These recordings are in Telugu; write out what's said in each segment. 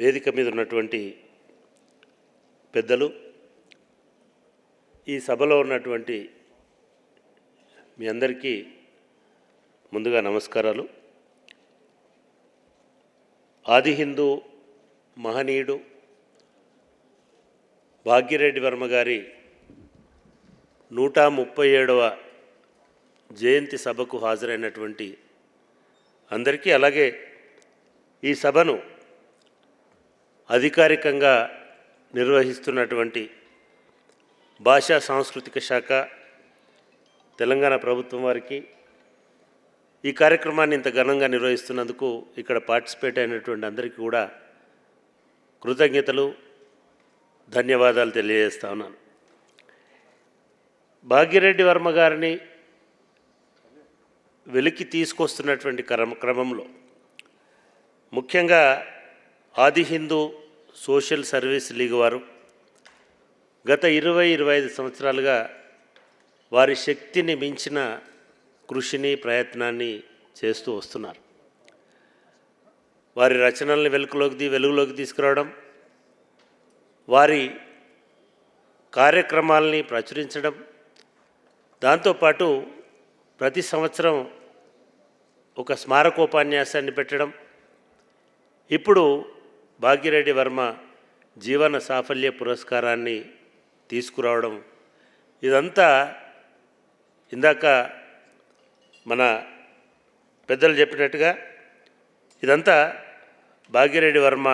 వేదిక మీద ఉన్నటువంటి పెద్దలు, ఈ సభలో ఉన్నటువంటి మీ అందరికీ ముందుగా నమస్కారాలు. ఆది హిందూ మహనీయుడు భాగ్యరెడ్డి వర్మ గారి 137వ జయంతి సభకు హాజరైనటువంటి అందరికీ, అలాగే ఈ సభను అధికారికంగా నిర్వహిస్తున్నటువంటి భాషా సాంస్కృతిక శాఖ, తెలంగాణ ప్రభుత్వం వారికి, ఈ కార్యక్రమాన్ని ఇంత ఘనంగా నిర్వహిస్తున్నందుకు ఇక్కడ పార్టిసిపేట్ అయినటువంటి అందరికీ కూడా కృతజ్ఞతలు, ధన్యవాదాలు తెలియజేస్తా ఉన్నాను. భాగ్యరెడ్డి వర్మ గారిని వెలికి తీసుకొస్తున్నటువంటి క్రమంలో ముఖ్యంగా ఆది హిందూ సోషల్ సర్వీస్ లీగ్ వారు గత 20-25 సంవత్సరాలుగా వారి శక్తిని మించిన కృషిని, ప్రయత్నాన్ని చేస్తూ వస్తున్నారు. వారి రచనల్ని వెలుగులోకి తీసుకురావడం, వారి కార్యక్రమాలని ప్రచురించడం, దాంతోపాటు ప్రతి సంవత్సరం ఒక స్మారకోపన్యాసాన్ని పెట్టడం, ఇప్పుడు భాగ్యరెడ్డి వర్మ జీవన సాఫల్య పురస్కారాన్ని తీసుకురావడం, ఇదంతా ఇందాక మన పెద్దలు చెప్పినట్టుగా ఇదంతా భాగ్యరెడ్డి వర్మ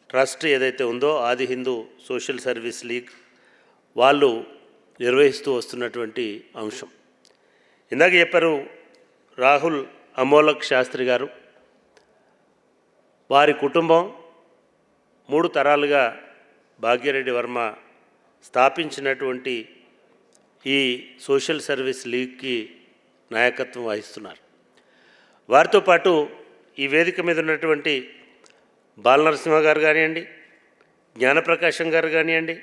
ట్రస్ట్ ఏదైతే ఉందో ఆది హిందూ సోషల్ సర్వీస్ లీగ్ వాళ్ళు నిర్వహిస్తూ వస్తున్నటువంటి అంశం. ఇందాక చెప్పారు రాహుల్ అమోలక్ శాస్త్రి గారు, వారి కుటుంబం 3 తరాలుగా భాగ్యరెడ్డి వర్మ స్థాపించినటువంటి ఈ సోషల్ సర్వీస్ లీగ్కి నాయకత్వం వహిస్తున్నారు. వారితో పాటు ఈ వేదిక మీద ఉన్నటువంటి బాలనరసింహ గారు కానివ్వండి, జ్ఞానప్రకాశం గారు కానివ్వండి,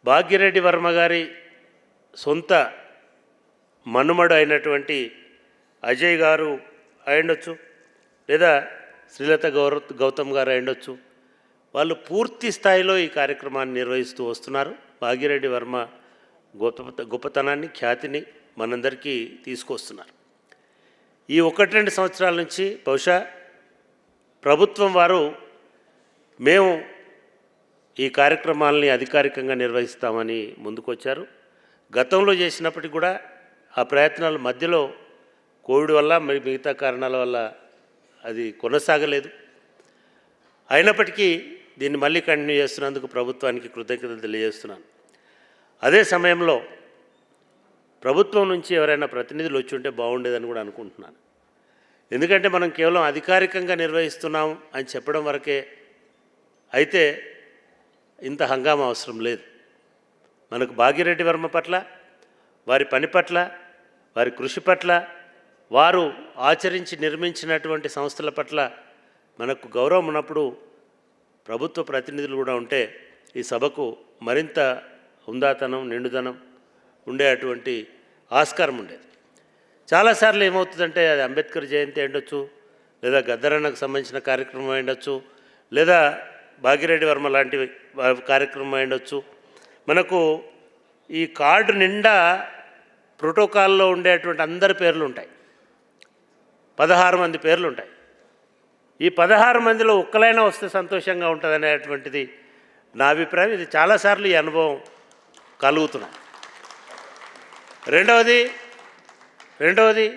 భాగ్యరెడ్డి వర్మ గారి సొంత మనుమడు అయినటువంటి అజయ్ గారు అయ్యుండొచ్చు, లేదా శ్రీలత గౌతమ్ గారు అయ్యుండొచ్చు. వాళ్ళు పూర్తి స్థాయిలో ఈ కార్యక్రమాన్ని నిర్వహిస్తూ వస్తున్నారు. భాగ్యరెడ్డి వర్మ గొప్పతనాన్ని, ఖ్యాతిని మనందరికీ తీసుకొస్తున్నారు. ఈ 1-2 సంవత్సరాల నుంచి బహుశా ప్రభుత్వం వారు మేము ఈ కార్యక్రమాలని అధికారికంగా నిర్వహిస్తామని ముందుకొచ్చారు. గతంలో చేసినప్పటికీ కూడా ఆ ప్రయత్నాల మధ్యలో కోవిడ్ వల్ల, మిగతా కారణాల వల్ల అది కొనసాగలేదు. అయినప్పటికీ దీన్ని మళ్ళీ కంటిన్యూ చేస్తున్నందుకు ప్రభుత్వానికి కృతజ్ఞతలు తెలియజేస్తున్నాను. అదే సమయంలో ప్రభుత్వం నుంచి ఎవరైనా ప్రతినిధులు వచ్చి ఉంటే బాగుండేదని కూడా అనుకుంటున్నాను. ఎందుకంటే మనం కేవలం అధికారికంగా నిర్వహిస్తున్నాం అని చెప్పడం వరకే అయితే ఇంత హంగామా అవసరం లేదు. మనకు భాగ్యరెడ్డి వర్మ పట్ల, వారి పని పట్ల, వారి కృషి పట్ల, వారు ఆచరించి నిర్మించినటువంటి సంస్థల పట్ల మనకు గౌరవం ఉన్నప్పుడు ప్రభుత్వ ప్రతినిధులు కూడా ఉంటే ఈ సభకు మరింత హుందాతనం, నిండుదనం ఉండేటువంటి ఆస్కారం ఉండేది. చాలాసార్లు ఏమవుతుందంటే అది అంబేద్కర్ జయంతి అయ్యుండొచ్చు, లేదా గద్దరన్నకు సంబంధించిన కార్యక్రమం అయ్యుండొచ్చు, లేదా భాగ్యరెడ్డి వర్మ లాంటి కార్యక్రమం అయ్యుండొచ్చు. మనకు ఈ కార్డు నిండా ప్రోటోకాల్లో ఉండేటువంటి అందరి పేర్లు ఉంటాయి. 16 మంది పేర్లు ఉంటాయి. ఈ 16 మందిలో ఒక్కలైనా వస్తే సంతోషంగా ఉంటుంది అనేటువంటిది నా అభిప్రాయం. ఇది చాలాసార్లు ఈ అనుభవం కలుగుతున్నాయి. రెండవది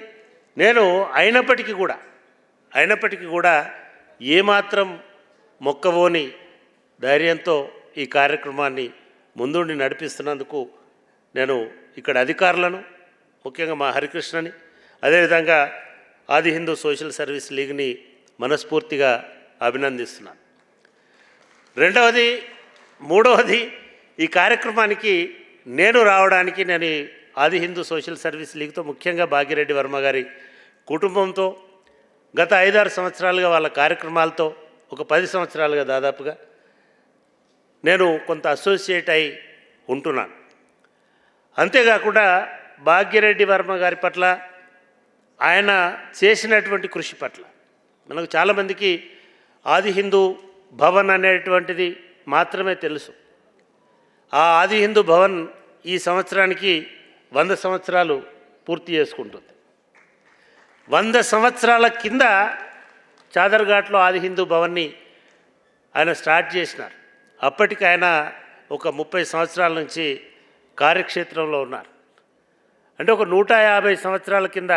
నేను అయినప్పటికీ కూడా ఏమాత్రం మొక్కవోని ధైర్యంతో ఈ కార్యక్రమాన్ని ముందుండి నడిపిస్తున్నందుకు నేను ఇక్కడ అధికారులను, ముఖ్యంగా మా హరికృష్ణని, అదేవిధంగా ఆది హిందూ సోషల్ సర్వీస్ లీగ్ని మనస్ఫూర్తిగా అభినందిస్తున్నాను. మూడవది ఈ కార్యక్రమానికి నేను రావడానికి, నేను ఆది హిందూ సోషల్ సర్వీస్ లీగ్తో, ముఖ్యంగా భాగ్యరెడ్డి వర్మ గారి కుటుంబంతో గత 5-6 సంవత్సరాలుగా, వాళ్ళ కార్యక్రమాలతో ఒక 10 సంవత్సరాలుగా దాదాపుగా నేను కొంత అసోసియేట్ అయి ఉంటున్నాను. అంతేకాకుండా భాగ్యరెడ్డి వర్మ గారి పట్ల, ఆయన చేసినటువంటి కృషి పట్ల మనకు చాలామందికి ఆది హిందూ భవన్ అనేటువంటిది మాత్రమే తెలుసు. ఆ ఆది హిందూ భవన్ ఈ సంవత్సరానికి 100 సంవత్సరాలు పూర్తి చేసుకుంటుంది. 100 సంవత్సరాల కింద చాదర్ఘాట్లో ఆది హిందూ భవన్ని ఆయన స్టార్ట్ చేసినారు. అప్పటికి ఆయన ఒక 30 సంవత్సరాల నుంచి కార్యక్షేత్రంలో ఉన్నారు. అంటే ఒక 150 సంవత్సరాల కింద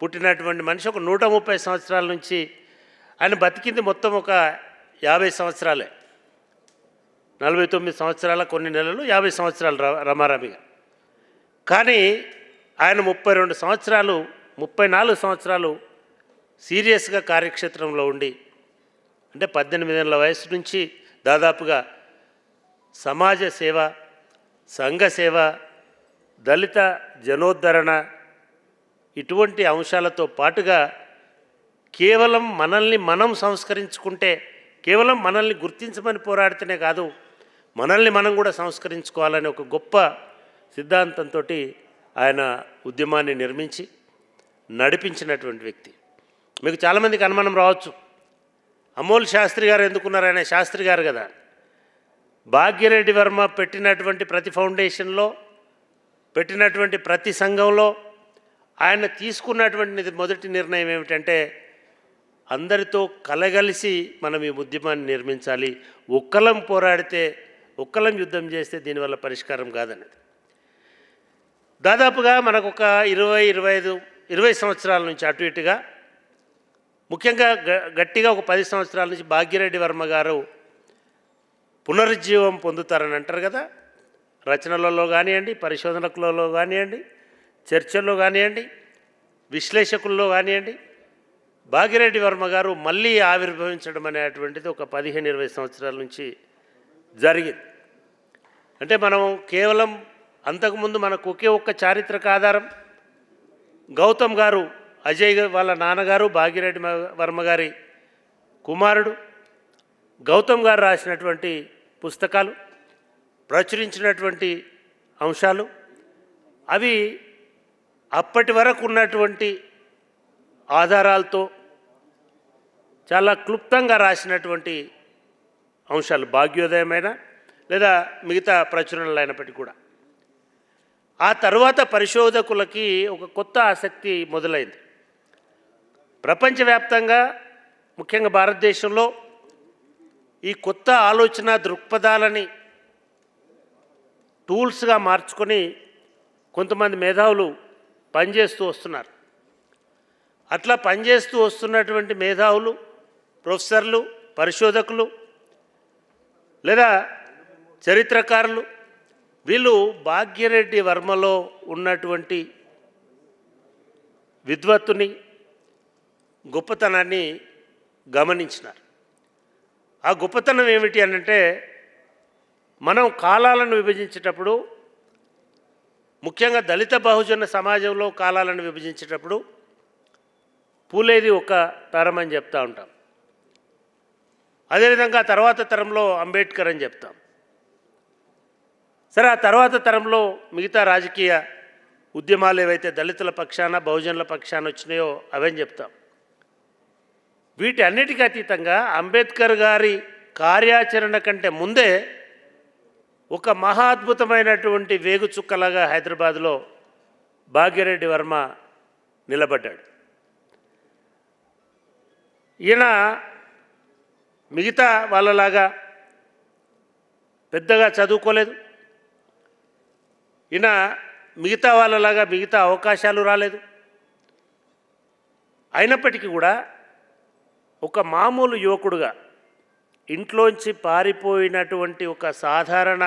పుట్టినటువంటి మనిషి ఒక 130 సంవత్సరాల నుంచి ఆయన బతికింది మొత్తం ఒక 50 సంవత్సరాలే. 49 సంవత్సరాల కొన్ని నెలలు, 50 సంవత్సరాలు రమారమిగా. కానీ ఆయన 32 సంవత్సరాలు 34 సంవత్సరాలు సీరియస్గా కార్యక్షేత్రంలో ఉండి, అంటే 18 ఏళ్ళ వయసు నుంచి దాదాపుగా సమాజ సేవ, సంఘ సేవ, దళిత జనోద్ధరణ ఇటువంటి అంశాలతో పాటుగా కేవలం మనల్ని మనం సంస్కరించుకుంటే, కేవలం మనల్ని గుర్తించమని పోరాడితేనే కాదు, మనల్ని మనం కూడా సంస్కరించుకోవాలనే ఒక గొప్ప సిద్ధాంతంతో ఆయన ఉద్యమాన్ని నిర్మించి నడిపించినటువంటి వ్యక్తి. మీకు చాలామందికి అనుమానం రావచ్చు, అమోల్ శాస్త్రి గారు ఎందుకున్నారు, ఆయన శాస్త్రి గారు కదా. భాగ్యరెడ్డి వర్మ పెట్టినటువంటి ప్రతి ఫౌండేషన్లో, పెట్టినటువంటి ప్రతి సంఘంలో ఆయన తీసుకున్నటువంటి మొదటి నిర్ణయం ఏమిటంటే, అందరితో కలగలిసి మనం ఈ ఉద్యమాన్ని నిర్మించాలి. ఒక్కలం పోరాడితే, ఒక్కలం యుద్ధం చేస్తే దీనివల్ల పరిష్కారం కాదన్నది. దాదాపుగా మనకు ఒక 20 సంవత్సరాల నుంచి అటు ఇటుగా, ముఖ్యంగా గట్టిగా ఒక 10 సంవత్సరాల నుంచి భాగ్యరెడ్డి వర్మ గారు పునరుజ్జీవం పొందుతారని అంటారు కదా. రచనలలో కానివ్వండి, పరిశోధనలలో కానివ్వండి, చర్చల్లో కానివ్వండి, విశ్లేషకుల్లో కానివ్వండి, భాగ్యరెడ్డి వర్మ గారు మళ్ళీ ఆవిర్భవించడం అనేటువంటిది ఒక 15-20 సంవత్సరాల నుంచి జరిగింది. అంటే మనం కేవలం అంతకుముందు మనకు ఒకే ఒక్క చారిత్రక ఆధారం, గౌతమ్ గారు, అజయ్ వాళ్ళ నాన్నగారు భాగ్యరెడ్డి వర్మ గారి కుమారుడు గౌతమ్ గారు రాసినటువంటి పుస్తకాలు, ప్రచురించినటువంటి అంశాలు, అవి అప్పటి వరకు ఉన్నటువంటి ఆధారాలతో చాలా క్లుప్తంగా రాసినటువంటి అంశాలు, భాగ్యోదయమైన లేదా మిగతా ప్రచురణలు అయినప్పటికీ కూడా. ఆ తర్వాత పరిశోధకులకి ఒక కొత్త ఆసక్తి మొదలైంది. ప్రపంచవ్యాప్తంగా, ముఖ్యంగా భారతదేశంలో ఈ కొత్త ఆలోచన దృక్పథాలని టూల్స్గా మార్చుకొని కొంతమంది మేధావులు పనిచేస్తూ వస్తున్నారు. అట్లా పనిచేస్తూ వస్తున్నటువంటి మేధావులు, ప్రొఫెసర్లు, పరిశోధకులు లేదా చరిత్రకారులు, వీళ్ళు భాగ్యరెడ్డి వర్మలో ఉన్నటువంటి విద్వత్తుని, గొప్పతనాన్ని గమనించినారు. ఆ గొప్పతనం ఏమిటి అనంటే, మనం కాలాలను విభజించేటప్పుడు, ముఖ్యంగా దళిత బహుజన సమాజంలో కాలాలను విభజించేటప్పుడు పూలేది ఒక తరం అని చెప్తూ ఉంటాం. అదేవిధంగా తర్వాత తరంలో అంబేద్కర్ అని చెప్తాం. సరే, ఆ తర్వాత తరంలో మిగతా రాజకీయ ఉద్యమాలు ఏవైతే దళితుల పక్షాన, బహుజనుల పక్షాన వచ్చినాయో అవని చెప్తాం. వీటి అన్నిటికీ అతీతంగా అంబేద్కర్ గారి కార్యాచరణ కంటే ముందే ఒక మహా అద్భుతమైనటువంటి వేగుచుక్కలాగా హైదరాబాద్లో భాగ్యరెడ్డి వర్మ నిలబడ్డాడు. ఈయన మిగతా వాళ్ళలాగా పెద్దగా చదువుకోలేదు. ఈయన మిగతా వాళ్ళలాగా మిగతా అవకాశాలు రాలేదు. అయినప్పటికీ కూడా ఒక మామూలు యువకుడుగా, ఇంట్లోంచి పారిపోయినటువంటి ఒక సాధారణ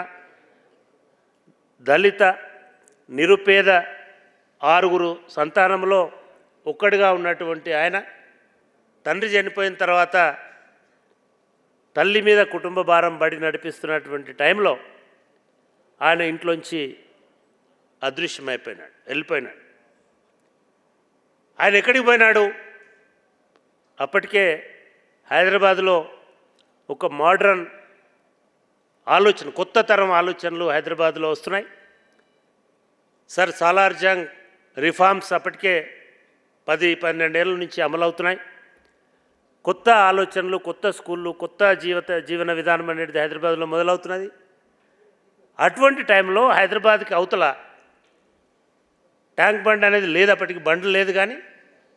దళిత నిరుపేద 6 సంతానంలో ఒక్కడిగా ఉన్నటువంటి ఆయన, తండ్రి చనిపోయిన తర్వాత తల్లి మీద కుటుంబ భారం బడి నడిపిస్తున్నటువంటి టైంలో ఆయన ఇంట్లోంచి అదృశ్యమైపోయినాడు, వెళ్ళిపోయినాడు. ఆయన ఎక్కడికి పోయినాడు? అప్పటికే హైదరాబాదులో ఒక మోడ్రన్ ఆలోచన, కొత్త తరం ఆలోచనలు హైదరాబాద్లో వస్తున్నాయి. సర్ సాలార్ జంగ్ రిఫార్మ్స్ అప్పటికే 10-12 ఏళ్ళ నుంచి అమలవుతున్నాయి. కొత్త ఆలోచనలు, కొత్త స్కూళ్ళు, కొత్త జీవన విధానం అనేది హైదరాబాద్లో మొదలవుతున్నది. అటువంటి టైంలో హైదరాబాద్కి అవతల ట్యాంక్ బండ్ అనేది లేదు, అప్పటికి బండ్ లేదు. కానీ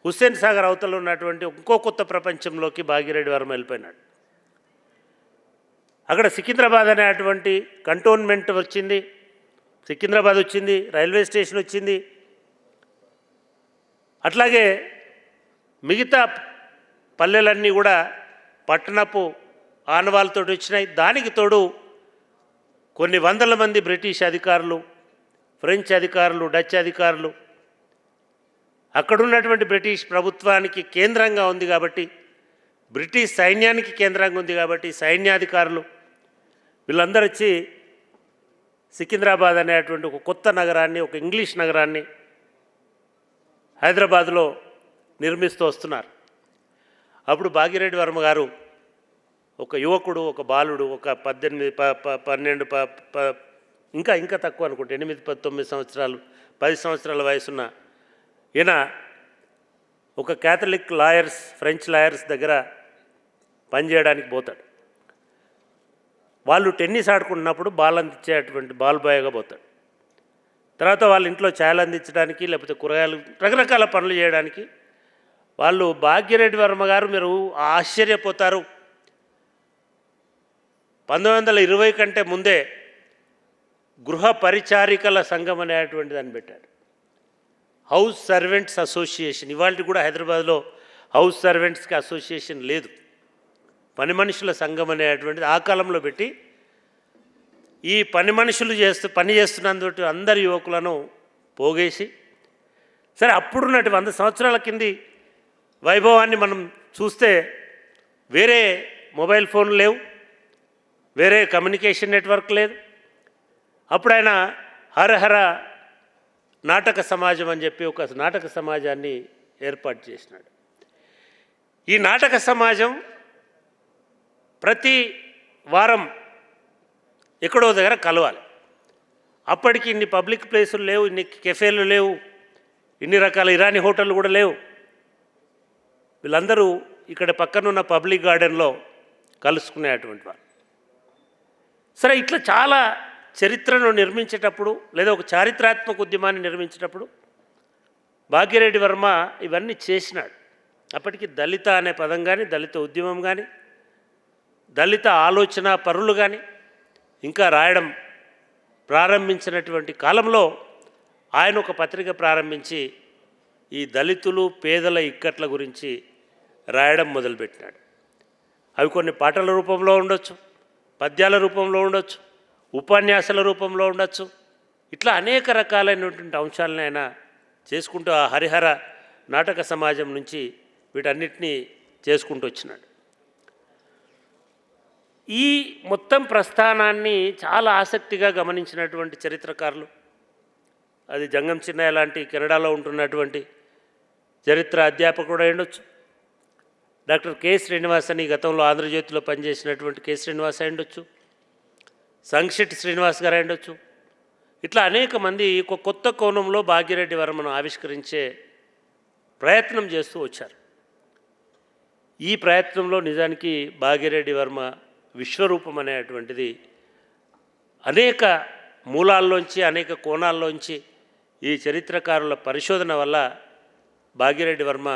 హుస్సేన్ సాగర్ అవతల ఉన్నటువంటి ఇంకో కొత్త ప్రపంచంలోకి భాగీరెడ్డి వర్మ వెళ్ళిపోయినాడు. అక్కడ సికింద్రాబాద్ అనేటువంటి కంటోన్మెంట్ వచ్చింది, సికింద్రాబాద్ వచ్చింది, రైల్వే స్టేషన్ వచ్చింది. అట్లాగే మిగతా పల్లెలన్నీ కూడా పట్టణపు ఆనవాళ్ళతో వచ్చినాయి. దానికి తోడు కొన్ని వందల మంది బ్రిటిష్ అధికారులు, ఫ్రెంచ్ అధికారులు, డచ్ అధికారులు, అక్కడున్నటువంటి బ్రిటిష్ ప్రభుత్వానికి కేంద్రంగా ఉంది కాబట్టి, బ్రిటిష్ సైన్యానికి కేంద్రంగా ఉంది కాబట్టి సైన్యాధికారులు వీళ్ళందరూ వచ్చి సికింద్రాబాద్ అనేటువంటి ఒక కొత్త నగరాన్ని, ఒక ఇంగ్లీష్ నగరాన్ని హైదరాబాద్లో నిర్మిస్తూ వస్తున్నారు. అప్పుడు భాగీరెడ్డి వర్మ గారు ఒక యువకుడు, ఒక బాలుడు, ఒక 18, 12 ఇంకా తక్కువ అనుకుంటే 8, 19 సంవత్సరాలు, 10 సంవత్సరాల వయసున్న ఈయన ఒక క్యాథలిక్ లాయర్స్, ఫ్రెంచ్ లాయర్స్ దగ్గర పనిచేయడానికి పోతాడు. వాళ్ళు టెన్నిస్ ఆడుకుంటున్నప్పుడు బాల్ అందించేటువంటి బాల్ బాయ్గా పోతాడు. తర్వాత వాళ్ళ ఇంట్లో ఛాయలు అందించడానికి, లేకపోతే కూరగాయలు, రకరకాల పనులు చేయడానికి వాళ్ళు భాగ్యరెడ్డి వర్మ గారు, మీరు ఆశ్చర్యపోతారు, 1920 కంటే ముందే గృహ పరిచారికల సంఘం అనేటువంటి దాన్ని పెట్టారు. House servants association. ఇవాళ కూడా హైదరాబాద్లో హౌస్ సర్వెంట్స్కి అసోసియేషన్ లేదు. పని మనుషుల సంఘం అనేటువంటిది ఆ కాలంలో పెట్టి, ఈ పని మనుషులు పని చేస్తున్నందుకు అందరి యువకులను పోగేసి, సరే అప్పుడున్నట్టు 100 సంవత్సరాల కింది వైభవాన్ని మనం చూస్తే వేరే మొబైల్ ఫోన్లు లేవు, వేరే కమ్యూనికేషన్ నెట్వర్క్ లేదు. అప్పుడు ఆయన హరహర నాటక సమాజం అని చెప్పి ఒక నాటక సమాజాన్ని ఏర్పాటు చేసినాడు. ఈ నాటక సమాజం ప్రతి వారం ఎక్కడో దగ్గర కలవాలి. అప్పటికి ఇన్ని పబ్లిక్ ప్లేసులు లేవు, ఇన్ని కెఫేలు లేవు, ఇన్ని రకాల ఇరానీ హోటళ్ళు కూడా లేవు. వీళ్ళందరూ ఇక్కడ పక్కనున్న పబ్లిక్ గార్డెన్లో కలుసుకునేటువంటి వాళ్ళు. సరే, ఇట్లా చాలా చరిత్రను నిర్మించేటప్పుడు, లేదా ఒక చారిత్రాత్మక ఉద్యమాన్ని నిర్మించేటప్పుడు భాగ్యరెడ్డి వర్మ ఇవన్నీ చేసినాడు. అప్పటికి దళిత అనే పదం కానీ, దళిత ఉద్యమం కానీ, దళిత ఆలోచన పరులు కానీ ఇంకా రాయడం ప్రారంభించినటువంటి కాలంలో ఆయన ఒక పత్రిక ప్రారంభించి ఈ దళితులు, పేదల ఇక్కట్ల గురించి రాయడం మొదలుపెట్టినాడు. అవి కొన్ని పాటల రూపంలో ఉండొచ్చు, పద్యాల రూపంలో ఉండొచ్చు, ఉపన్యాసాల రూపంలో ఉండొచ్చు. ఇట్లా అనేక రకాలైనటువంటి అంశాలను ఆయన చేసుకుంటూ ఆ హరిహర నాటక సమాజం నుంచి వీటన్నిటినీ చేసుకుంటూ వచ్చినాడు. ఈ మొత్తం ప్రస్థానాన్ని చాలా ఆసక్తిగా గమనించినటువంటి చరిత్రకారులు, అది జంగం చిన్నయ్య లాంటి కెనడాలో ఉంటున్నటువంటి చరిత్ర అధ్యాపకుడు ఉండొచ్చు, డాక్టర్ కె శ్రీనివాస్ అని గతంలో ఆంధ్రజ్యోతిలో పనిచేసినటువంటి కె శ్రీనివాస్ ఉండొచ్చు, సంక్షిట్ శ్రీనివాస్ గారు ఉండొచ్చు. ఇట్లా అనేక మంది ఒక కొత్త కోణంలో భాగ్యరెడ్డి వర్మను ఆవిష్కరించే ప్రయత్నం చేస్తూ వచ్చారు. ఈ ప్రయత్నంలో నిజానికి భాగ్యరెడ్డి వర్మ విశ్వరూపం అనేటువంటిది అనేక మూలాల్లోంచి, అనేక కోణాల్లోంచి ఈ చరిత్రకారుల పరిశోధన వల్ల భాగ్యరెడ్డి వర్మ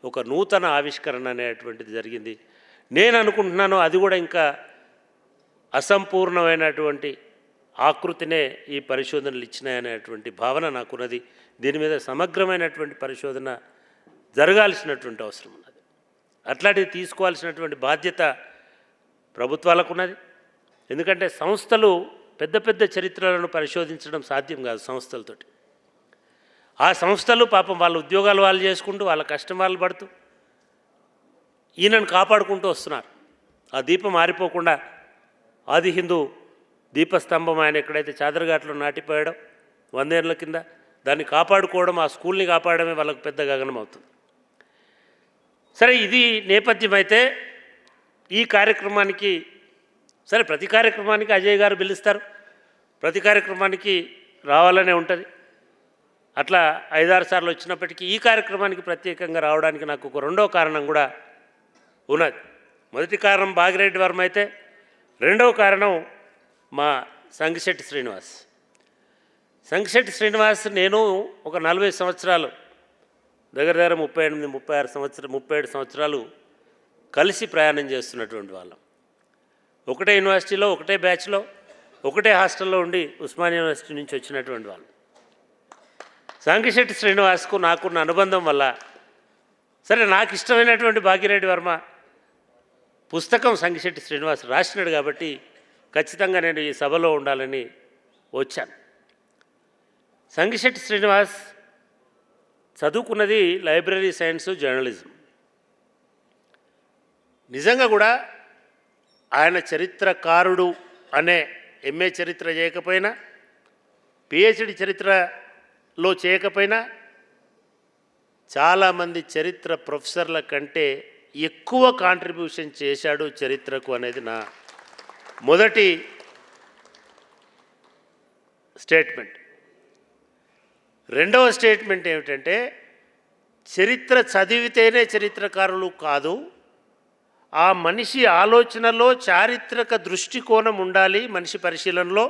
ఒక నూతన ఆవిష్కరణ అనేటువంటిది జరిగింది. నేను అనుకుంటున్నాను అది కూడా ఇంకా అసంపూర్ణమైనటువంటి ఆకృతినే ఈ పరిశోధనలు ఇచ్చినాయనేటువంటి భావన నాకున్నది. దీని మీద సమగ్రమైనటువంటి పరిశోధన జరగాల్సినటువంటి అవసరం ఉన్నది. అట్లాంటివి తీసుకోవాల్సినటువంటి బాధ్యత ప్రభుత్వాలకు ఉన్నది. ఎందుకంటే సంస్థలు పెద్ద పెద్ద చరిత్రలను పరిశోధించడం సాధ్యం కాదు సంస్థలతోటి. ఆ సంస్థలు పాపం వాళ్ళ ఉద్యోగాలు వాళ్ళు చేసుకుంటూ, వాళ్ళ కష్టం వాళ్ళు పడుతూ ఈయనను కాపాడుకుంటూ వస్తున్నారు. ఆ దీపం ఆరిపోకుండా ఆది హిందూ దీపస్తంభం ఆయన ఎక్కడైతే చాదరఘాట్లో నాటిపోయాడో 100 ఏళ్ళ కింద, దాన్ని కాపాడుకోవడం, ఆ స్కూల్ని కాపాడమే వాళ్ళకు పెద్ద గగనం అవుతుంది. సరే, ఇది నేపథ్యం అయితే ఈ కార్యక్రమానికి, సరే ప్రతి కార్యక్రమానికి అజయ్ గారు పిలుస్తారు, ప్రతి కార్యక్రమానికి రావాలనే ఉంటుంది. అట్లా 5-6 సార్లు వచ్చినప్పటికీ ఈ కార్యక్రమానికి ప్రత్యేకంగా రావడానికి నాకు ఒక రెండో కారణం కూడా ఉన్నది. మొదటి కారణం భాగిరెడ్డి వర్మ అయితే, రెండవ కారణం మా సంగిశెట్టి శ్రీనివాస్. సంగిశెట్టి శ్రీనివాస్ నేను ఒక 40 సంవత్సరాలు, దగ్గర 37 సంవత్సరాలు కలిసి ప్రయాణం చేస్తున్నటువంటి వాళ్ళం. ఒకటే యూనివర్సిటీలో, ఒకటే బ్యాచ్లో, ఒకటే హాస్టల్లో ఉండి ఉస్మానియా యూనివర్సిటీ నుంచి వచ్చినటువంటి వాళ్ళు. సంగిశెట్టి శ్రీనివాస్కు నాకున్న అనుబంధం వల్ల, సరే నాకు ఇష్టమైనటువంటి భాగ్యరెడ్డి వర్మ పుస్తకం సంగిశెట్టి శ్రీనివాస్ రాసినాడు కాబట్టి ఖచ్చితంగా నేను ఈ సభలో ఉండాలని వచ్చాను. సంగిశెట్టి శ్రీనివాస్ చదువుకున్నది లైబ్రరీ సైన్స్, జర్నలిజం. నిజంగా కూడా ఆయన చరిత్రకారుడు అనే ఎంఏ చరిత్ర చేయకపోయినా, పిహెచ్డి చరిత్రలో చేయకపోయినా, చాలామంది చరిత్ర ప్రొఫెసర్ల కంటే ఎక్కువ కాంట్రిబ్యూషన్ చేశాడు చరిత్రకు అనేది నా మొదటి స్టేట్మెంట్. రెండవ స్టేట్మెంట్ ఏమిటంటే, చరిత్ర చదివితేనే చరిత్రకారులు కాదు, ఆ మనిషి ఆలోచనలో చారిత్రక దృష్టికోణం ఉండాలి, మనిషి పరిశీలనలో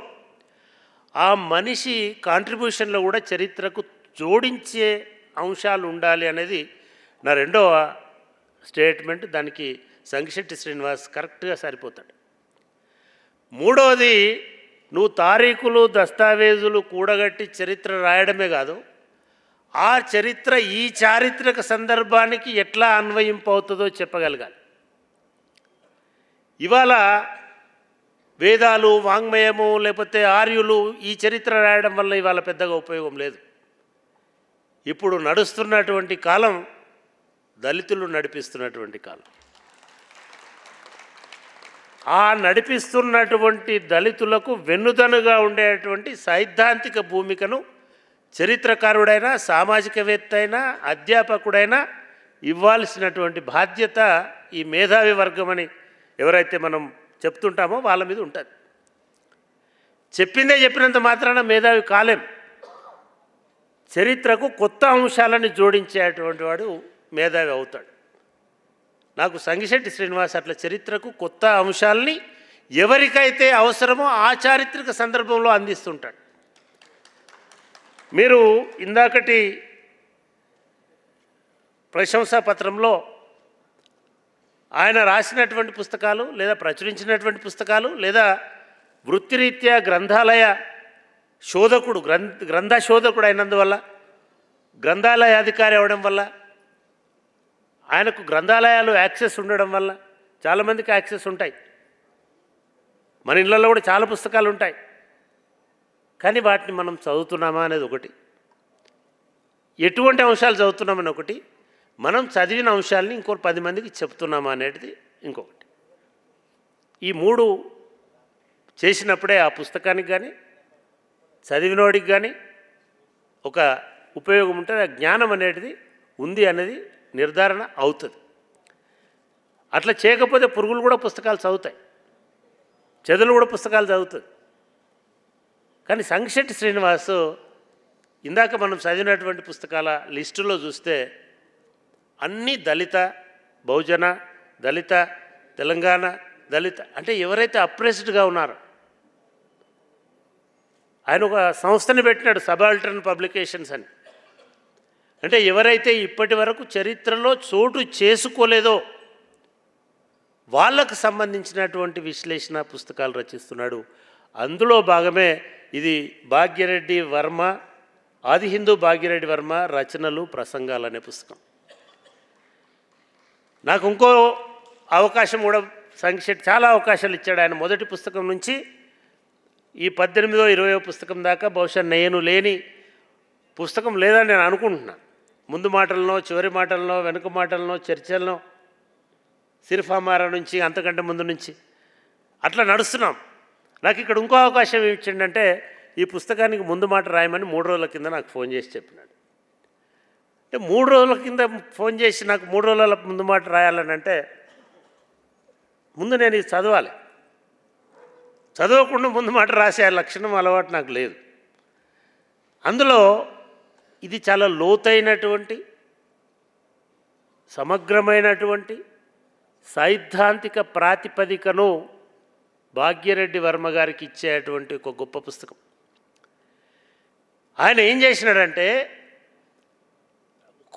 ఆ మనిషి కాంట్రిబ్యూషన్లో కూడా చరిత్రకు జోడించే అంశాలు ఉండాలి అనేది నా రెండవ స్టేట్మెంట్. దానికి సంగిశెట్టి శ్రీనివాస్ కరెక్ట్గా సరిపోతాడు. మూడవది, నువ్వు తారీఖులు, దస్తావేజులు కూడగట్టి చరిత్ర రాయడమే కాదు, ఆ చరిత్ర ఈ చారిత్రక సందర్భానికి ఎట్లా అన్వయింపవుతుందో చెప్పగలగాలి. ఇవాళ వేదాలు, వాంగ్మయము, లేకపోతే ఆర్యులు ఈ చరిత్ర రాయడం వల్ల ఇవాళ పెద్దగా ఉపయోగం లేదు. ఇప్పుడు నడుస్తున్నటువంటి కాలం దళితులు నడిపిస్తున్నటువంటి కాలం. ఆ నడిపిస్తున్నటువంటి దళితులకు వెన్నుదనుగా ఉండేటువంటి సైద్ధాంతిక భూమికను చరిత్రకారుడైనా, సామాజికవేత్త అయినా, అధ్యాపకుడైనా ఇవ్వాల్సినటువంటి బాధ్యత ఈ మేధావి వర్గమని ఎవరైతే మనం చెప్తుంటామో వాళ్ళ మీద ఉంటుంది. చెప్పిందే చెప్పినంత మాత్రాన మేధావి కాలేం. చరిత్రకు కొత్త అంశాలను జోడించేటువంటి వాడు మేధావి అవుతాడు. నాకు సంగిశెట్టి శ్రీనివాస్ అట్లా చరిత్రకు కొత్త అంశాలని ఎవరికైతే అవసరమో ఆ చారిత్రక సందర్భంలో అందిస్తుంటాడు. మీరు ఇందాకటి ప్రశంసా పత్రంలో ఆయన రాసినటువంటి పుస్తకాలు, లేదా ప్రచురించినటువంటి పుస్తకాలు, లేదా వృత్తిరీత్యా గ్రంథాలయ శోధకుడు, గ్రంథ శోధకుడు అయినందువల్ల, గ్రంథాలయ అధికారి అవ్వడం వల్ల, ఆయనకు గ్రంథాలయాలు యాక్సెస్ ఉండడం వల్ల, చాలామందికి యాక్సెస్ ఉంటాయి, మన ఇళ్ళల్లో కూడా చాలా పుస్తకాలు ఉంటాయి, కానీ వాటిని మనం చదువుతున్నామా అనేది ఒకటి, ఎటువంటి అంశాలు చదువుతున్నామని ఒకటి, మనం చదివిన అంశాలని ఇంకో 10 మందికి చెప్తున్నామా అనేది ఇంకొకటి. ఈ 3 చేసినప్పుడే ఆ పుస్తకానికి కానీ చదివినోడికి కానీ ఒక ఉపయోగం ఉంటుంది, ఆ జ్ఞానం అనేది ఉంది అనేది నిర్ధారణ అవుతుంది. అట్లా చేయకపోతే పురుగులు కూడా పుస్తకాలు చదువుతాయి, చెదలు కూడా పుస్తకాలు చదువుతుంది. కానీ సంగిశెట్టి శ్రీనివాస్ ఇందాక మనం చదివినటువంటి పుస్తకాల లిస్టులో చూస్తే అన్నీ దళిత, బహుజన, దళిత, తెలంగాణ, దళిత, అంటే ఎవరైతే అప్రెస్డ్గా ఉన్నారో. ఆయన ఒక సంస్థని పెట్టినాడు, సబాల్టర్న్ పబ్లికేషన్స్ అని. అంటే ఎవరైతే ఇప్పటి వరకు చరిత్రలో చోటు చేసుకోలేదో వాళ్ళకు సంబంధించినటువంటి విశ్లేషణ పుస్తకాలు రచిస్తున్నాడు. అందులో భాగమే ఇది భాగ్యరెడ్డి వర్మ, ఆది హిందూ భాగ్యరెడ్డి వర్మ రచనలు, ప్రసంగాలు అనే పుస్తకం. నాకు ఇంకో అవకాశం కూడా సంగిశెట్టి చాలా అవకాశాలు ఇచ్చాడు. ఆయన మొదటి పుస్తకం నుంచి ఈ 18వ 20వ పుస్తకం దాకా బహుశా నేను లేని పుస్తకం లేదని నేను అనుకుంటున్నాను. ముందు మాటలను, చివరి మాటలను, వెనుక మాటలను, చర్చలను, సిరిఫామారా నుంచి, అంతకంటే ముందు నుంచి అట్లా నడుస్తున్నాం. నాకు ఇక్కడ ఇంకో అవకాశం ఇచ్చిండంటే, ఈ పుస్తకానికి ముందు మాట రాయమని 3 రోజుల కింద నాకు ఫోన్ చేసి చెప్పినాడు. అంటే 3 రోజుల కింద ఫోన్ చేసి నాకు 3 రోజుల ముందు మాట రాయాలని అంటే, ముందు నేను ఇది చదవాలి. చదవకుండా ముందు మాట రాసే లక్షణం, అలవాటు నాకు లేదు. అందులో ఇది చాలా లోతైనటువంటి, సమగ్రమైనటువంటి, సైద్ధాంతిక ప్రాతిపదికను భాగ్యరెడ్డి వర్మ గారికి ఇచ్చేటువంటి ఒక గొప్ప పుస్తకం. ఆయన ఏం చేసినాడంటే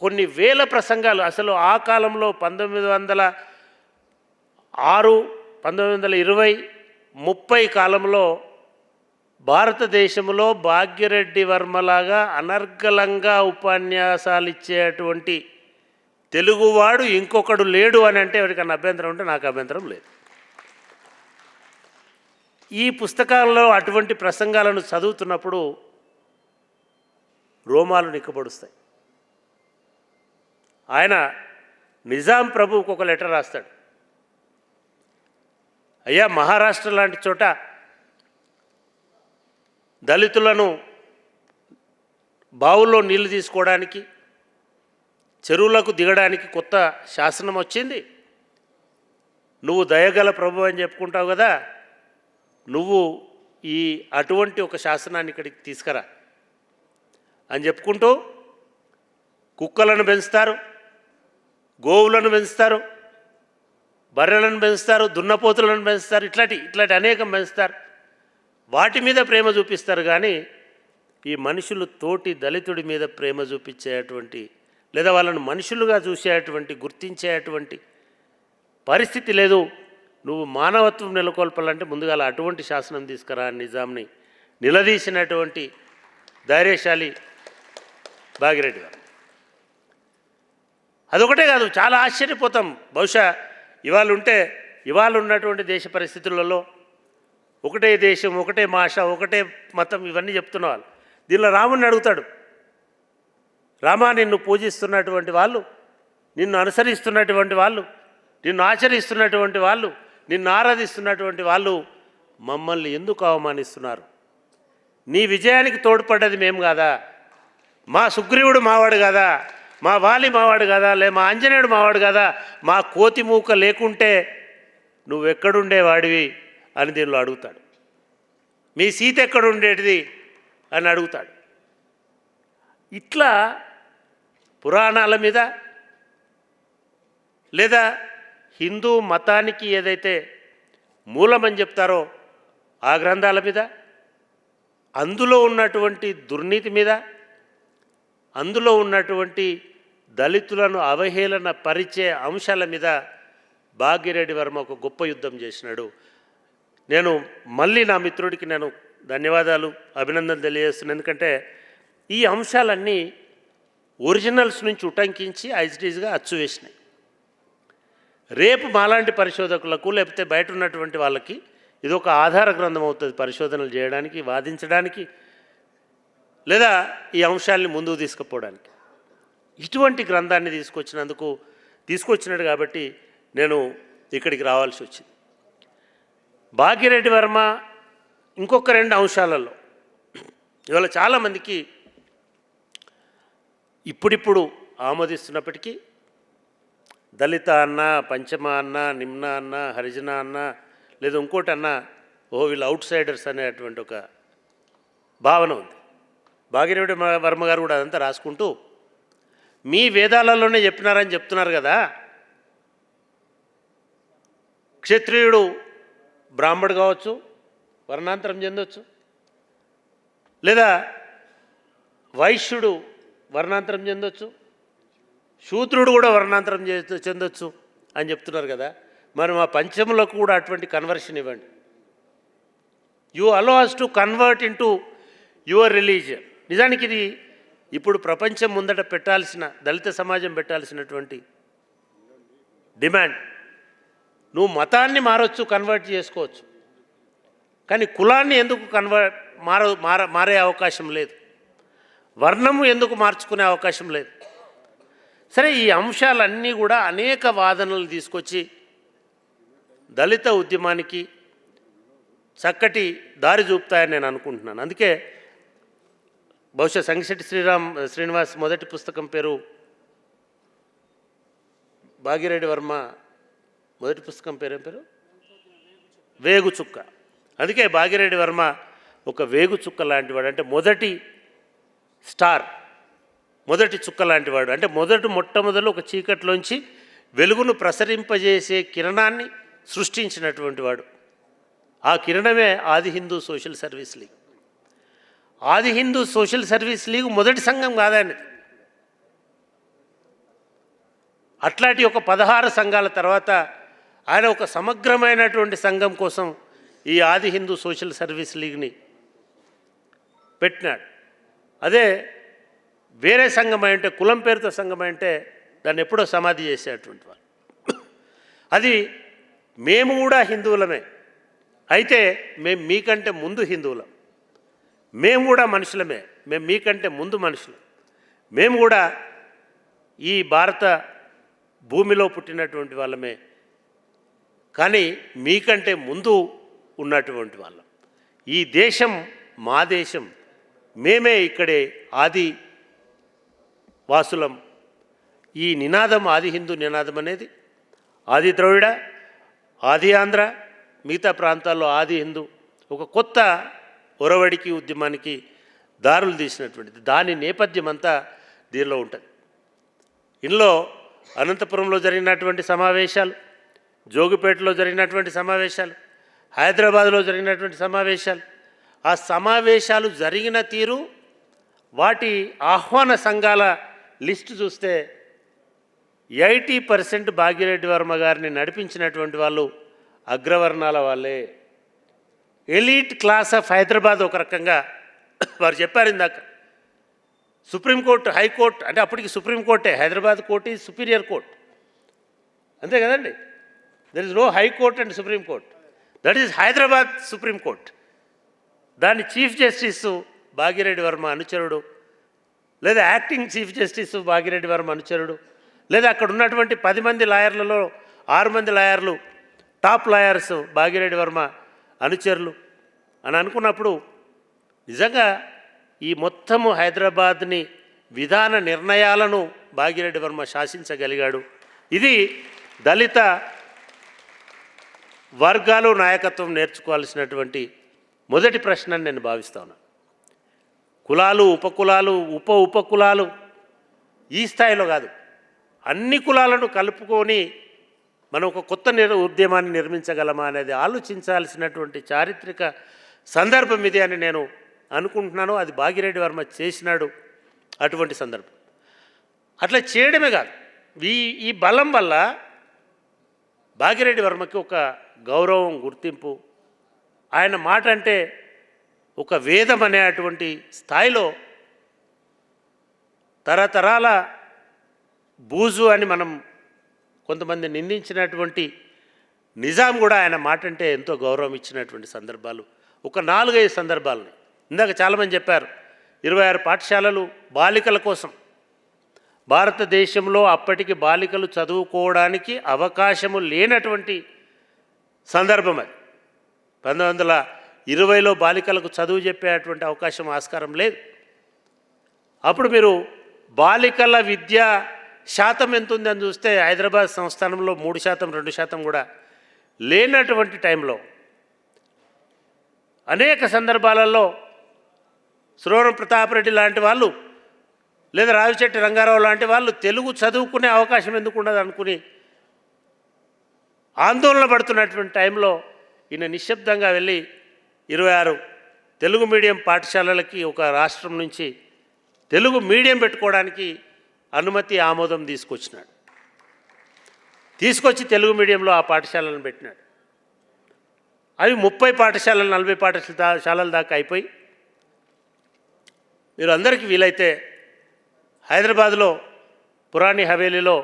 కొన్ని వేల ప్రసంగాలు, అసలు ఆ కాలంలో 1906, 1920, 30 కాలంలో భారతదేశంలో భాగ్యరెడ్డి వర్మలాగా అనర్గళంగా ఉపన్యాసాలు ఇచ్చేటువంటి తెలుగువాడు ఇంకొకడు లేడు అని అంటే ఎవరికన్నా అభ్యంతరం ఉంటే నాకు అభ్యంతరం లేదు. ఈ పుస్తకాల్లో అటువంటి ప్రసంగాలను చదువుతున్నప్పుడు రోమాలు నిక్కబడుస్తాయి. ఆయన నిజాం ప్రభువుకు ఒక లెటర్ రాస్తాడు. అయ్యా, మహారాష్ట్ర లాంటి చోట దళితులను బావుల్లో నీళ్లు తీసుకోవడానికి, చెరువులకు దిగడానికి కొత్త శాసనం వచ్చింది. నువ్వు దయగల ప్రభు అని చెప్పుకుంటావు కదా, నువ్వు అటువంటి ఒక శాసనాన్ని ఇక్కడికి తీసుకురా అని చెప్పుకుంటూ కుక్కలను పెంచుతారు, గోవులను పెంచుతారు, బర్రెలను పెంచుతారు, దున్నపోతులను పెంచుతారు, ఇట్లాంటి అనేకం పెంచుతారు. వాటి మీద ప్రేమ చూపిస్తారు. కానీ ఈ మనుషులు తోటి దళితుడి మీద ప్రేమ చూపించేటువంటి, లేదా వాళ్ళను మనుషులుగా చూసేటువంటి, గుర్తించేటువంటి పరిస్థితి లేదు. నువ్వు మానవత్వం నెలకొల్పాలంటే ముందుగా అటువంటి శాసనం తీసుకురా నిజాంని నిలదీసినటువంటి ధైర్యశాలి భాగిరెడ్డి గారు. అదొకటే కాదు, చాలా ఆశ్చర్యపోతాం. బహుశా ఇవాళ ఉన్నటువంటి దేశ పరిస్థితులలో ఒకటే దేశం, ఒకటే భాష, ఒకటే మతం, ఇవన్నీ చెప్తున్న వాళ్ళు దీనిలో రాముడిని అడుగుతాడు. రామా, నిన్ను పూజిస్తున్నటువంటి వాళ్ళు, నిన్ను అనుసరిస్తున్నటువంటి వాళ్ళు, నిన్ను ఆచరిస్తున్నటువంటి వాళ్ళు, నిన్ను ఆరాధిస్తున్నటువంటి వాళ్ళు మమ్మల్ని ఎందుకు అవమానిస్తున్నారు? నీ విజయానికి తోడ్పడ్డది మేము కాదా? మా సుగ్రీవుడు మావాడు కాదా? మా వాలి మావాడు కాదా? మా ఆంజనేయుడు మావాడు కాదా? మా కోతి మూక లేకుంటే నువ్వెక్కడుండేవాడివి అని దీనిలో అడుగుతాడు. మీ సీత ఎక్కడుండేటిది అని అడుగుతాడు. ఇట్లా పురాణాల మీద, లేదా హిందూ మతానికి ఏదైతే మూలమని చెప్తారో ఆ గ్రంథాల మీద, అందులో ఉన్నటువంటి దుర్నీతి మీద, అందులో ఉన్నటువంటి దళితులను అవహేళన పరిచే అంశాల మీద భాగ్యరెడ్డి వర్మ ఒక గొప్ప యుద్ధం చేసినాడు. నేను మళ్ళీ నా మిత్రుడికి నేను ధన్యవాదాలు, అభినందనలు తెలియజేస్తున్నాను. ఎందుకంటే ఈ అంశాలన్నీ ఒరిజినల్స్ నుంచి ఉటంకించి ఐజిటీస్గా అచ్చు వేసినాయి. రేపు మాలాంటి పరిశోధకులకు, లేకపోతే బయట ఉన్నటువంటి వాళ్ళకి ఇది ఒక ఆధార గ్రంథం అవుతుంది పరిశోధనలు చేయడానికి, వాదించడానికి, లేదా ఈ అంశాలని ముందుకు తీసుకుపోవడానికి. ఇటువంటి గ్రంథాన్ని తీసుకొచ్చినాడు కాబట్టి నేను ఇక్కడికి రావాల్సి వచ్చింది. భాగ్యరెడ్డి వర్మ ఇంకొక 2 అంశాలలో ఇవాళ చాలామందికి ఇప్పుడిప్పుడు ఆమోదిస్తున్నప్పటికీ దళిత అన్న, పంచమ అన్న, నిమ్న అన్న, హరిజన అన్న, లేదా ఇంకోటి అన్న, వీళ్ళు అవుట్ సైడర్స్ అనేటువంటి ఒక భావన ఉంది. భాగ్యరెడ్డి వర్మ గారు కూడా అదంతా రాసుకుంటూ మీ వేదాలలోనే చెప్పినారని చెప్తున్నారు కదా, క్షత్రియుడు బ్రాహ్మడు కావచ్చు, వర్ణాంతరం చెందొచ్చు, లేదా వైశ్యుడు వర్ణాంతరం చెందొచ్చు, శూద్రుడు కూడా వర్ణాంతరం చెందొచ్చు అని చెప్తున్నారు కదా. మరి మా పంచములకు కూడా అటువంటి కన్వర్షన్ ఇవ్వండి. You allow us to convert into your religion. నిజానికి ఇది ఇప్పుడు ప్రపంచం ముందట పెట్టాల్సిన, దళిత సమాజం పెట్టాల్సినటువంటి డిమాండ్. నువ్వు మతాన్ని మారొచ్చు, కన్వర్ట్ చేసుకోవచ్చు, కానీ కులాన్ని ఎందుకు మారే అవకాశం లేదు, వర్ణము ఎందుకు మార్చుకునే అవకాశం లేదు. సరే, ఈ అంశాలన్నీ కూడా అనేక వాదనలు తీసుకొచ్చి దళిత ఉద్యమానికి చక్కటి దారి చూపుతాయని నేను అనుకుంటున్నాను. అందుకే బహుశా సంగిశెట్టి శ్రీనివాస్ మొదటి పుస్తకం పేరు భాగ్యరెడ్డి వర్మ మొదటి పుస్తకం పేరేం పేరు? వేగుచుక్క. అందుకే భాగ్యరెడ్డి వర్మ ఒక వేగుచుక్క లాంటివాడు, అంటే మొదటి స్టార్, మొదటి చుక్క లాంటివాడు. అంటే మొట్టమొదలు ఒక చీకట్లోంచి వెలుగును ప్రసరింపజేసే కిరణాన్ని సృష్టించినటువంటి వాడు. ఆ కిరణమే ఆది హిందూ సోషల్ సర్వీస్ లీగ్. ఆది హిందూ సోషల్ సర్వీస్ లీగ్ మొదటి సంఘం కాదన్నది. అట్లాంటి ఒక 16 సంఘాల తర్వాత ఆయన ఒక సమగ్రమైనటువంటి సంఘం కోసం ఈ ఆది హిందూ సోషల్ సర్వీస్ లీగ్ని పెట్టినాడు. అదే వేరే సంఘం అంటే, కులం పేరుతో సంఘం అంటే దాన్ని ఎప్పుడో సమాధి చేసేటువంటి వాళ్ళు. అది మేము కూడా హిందువులమే, అయితే మేము మీకంటే ముందు హిందువులం, మేము కూడా మనుషులమే, మేము మీకంటే ముందు మనుషులు, మేము కూడా ఈ భారత భూమిలో పుట్టినటువంటి వాళ్ళమే, కానీ మీకంటే ముందు ఉన్నటువంటి వాళ్ళం. ఈ దేశం మా దేశం, మేమే ఇక్కడే ఆది వాసులం. ఈ నినాదం ఆది హిందూ నినాదం అనేది ఆది ద్రవిడ, ఆది ఆంధ్ర, మిగతా ప్రాంతాల్లో ఆది హిందూ ఒక కొత్త ఒరవడికి ఉద్యమానికి దారులు తీసినటువంటిది. దాని నేపథ్యం అంతా దీనిలో ఉంటుంది. ఇందులో అనంతపురంలో జరిగినటువంటి సమావేశాలు, జోగిపేటలో జరిగినటువంటి సమావేశాలు, హైదరాబాద్లో జరిగినటువంటి సమావేశాలు, ఆ సమావేశాలు జరిగిన తీరు, వాటి ఆహ్వాన సంఘాల లిస్టు చూస్తే 80% భాగ్యరెడ్డి వర్మ గారిని నడిపించినటువంటి వాళ్ళు అగ్రవర్ణాల వాళ్ళే. ఎలీట్ క్లాస్ ఆఫ్ హైదరాబాద్ ఒక రకంగా వారు చెప్పారు ఇందాక. సుప్రీంకోర్టు, హైకోర్టు అంటే అప్పటికి సుప్రీంకోర్టే, Hyderabad court is superior court, అంతే కదండి. There is no high court and supreme court, that is Hyderabad supreme court. దాని చీఫ్ జస్టిస్ భాగ్యరెడ్డి వర్మ అనుచరుడు, లేదా acting chief justice Bhagya Reddy Varma అనుచరుడు, లేదా అక్కడ ఉన్నటువంటి 10 మంది లాయర్లలో 6 మంది లాయర్లు టాప్ లాయర్స్ భాగ్యరెడ్డి వర్మ అనుచరులు అని అనుకున్నప్పుడు నిజంగా ఈ మొత్తము హైదరాబాద్ని విధాన నిర్ణయాలను భాగ్యరెడ్డి వర్మ శాసించగలిగాడు. ఇది దళిత వర్గాలు నాయకత్వం నేర్చుకోవాల్సినటువంటి మొదటి ప్రశ్న అని నేను భావిస్తాను. కులాలు, ఉపకులాలు, ఉపకులాలు ఈ స్థాయిలో కాదు, అన్ని కులాలను కలుపుకొని మనం ఒక కొత్త ఉద్యమాన్ని నిర్మించగలమా అనేది ఆలోచించాల్సినటువంటి చారిత్రక సందర్భం ఇది అని నేను అనుకుంటున్నాను. అది భాగ్యరెడ్డి వర్మ చేసినాడు అటువంటి సందర్భం. అట్లా చేయడమే కాదు, ఈ బలం వల్ల భాగ్యరెడ్డి వర్మకి ఒక గౌరవం, గుర్తింపు, ఆయన మాట అంటే ఒక వేదం అనేటువంటి స్థాయిలో తరతరాల బూజు అని మనం కొంతమంది నిందించినటువంటి నిజాం కూడా ఆయన మాట అంటే ఎంతో గౌరవం ఇచ్చినటువంటి సందర్భాలు ఒక 4-5 సందర్భాలని ఇందాక చాలామంది చెప్పారు. 26 పాఠశాలలు బాలికల కోసం, భారతదేశంలో అప్పటికి బాలికలు చదువుకోవడానికి అవకాశము లేనటువంటి సందర్భం అది. 1920లో బాలికలకు చదువు చెప్పేటువంటి అవకాశం, ఆస్కారం లేదు. అప్పుడు మీరు బాలికల విద్యా శాతం ఎంత ఉందని చూస్తే హైదరాబాద్ సంస్థానంలో 3%, 2% కూడా లేనటువంటి టైంలో అనేక సందర్భాలలో సురవరం ప్రతాపరెడ్డి లాంటి వాళ్ళు, లేదా రావిచెట్టి రంగారావు లాంటి వాళ్ళు తెలుగు చదువుకునే అవకాశం ఎందుకు ఉండదు అనుకుని ఆందోళన పడుతున్నటువంటి టైంలో ఈయన నిశ్శబ్దంగా వెళ్ళి 26 తెలుగు మీడియం పాఠశాలలకి ఒక రాష్ట్రం నుంచి తెలుగు మీడియం పెట్టుకోవడానికి అనుమతి, ఆమోదం తీసుకొచ్చినాడు. తీసుకొచ్చి తెలుగు మీడియంలో ఆ పాఠశాలను పెట్టినాడు. అవి 30 పాఠశాలలు, 40 పాఠశాలల దాకా అయిపోయి, మీరు అందరికీ వీలైతే హైదరాబాద్లో పురాణి హవేలీలో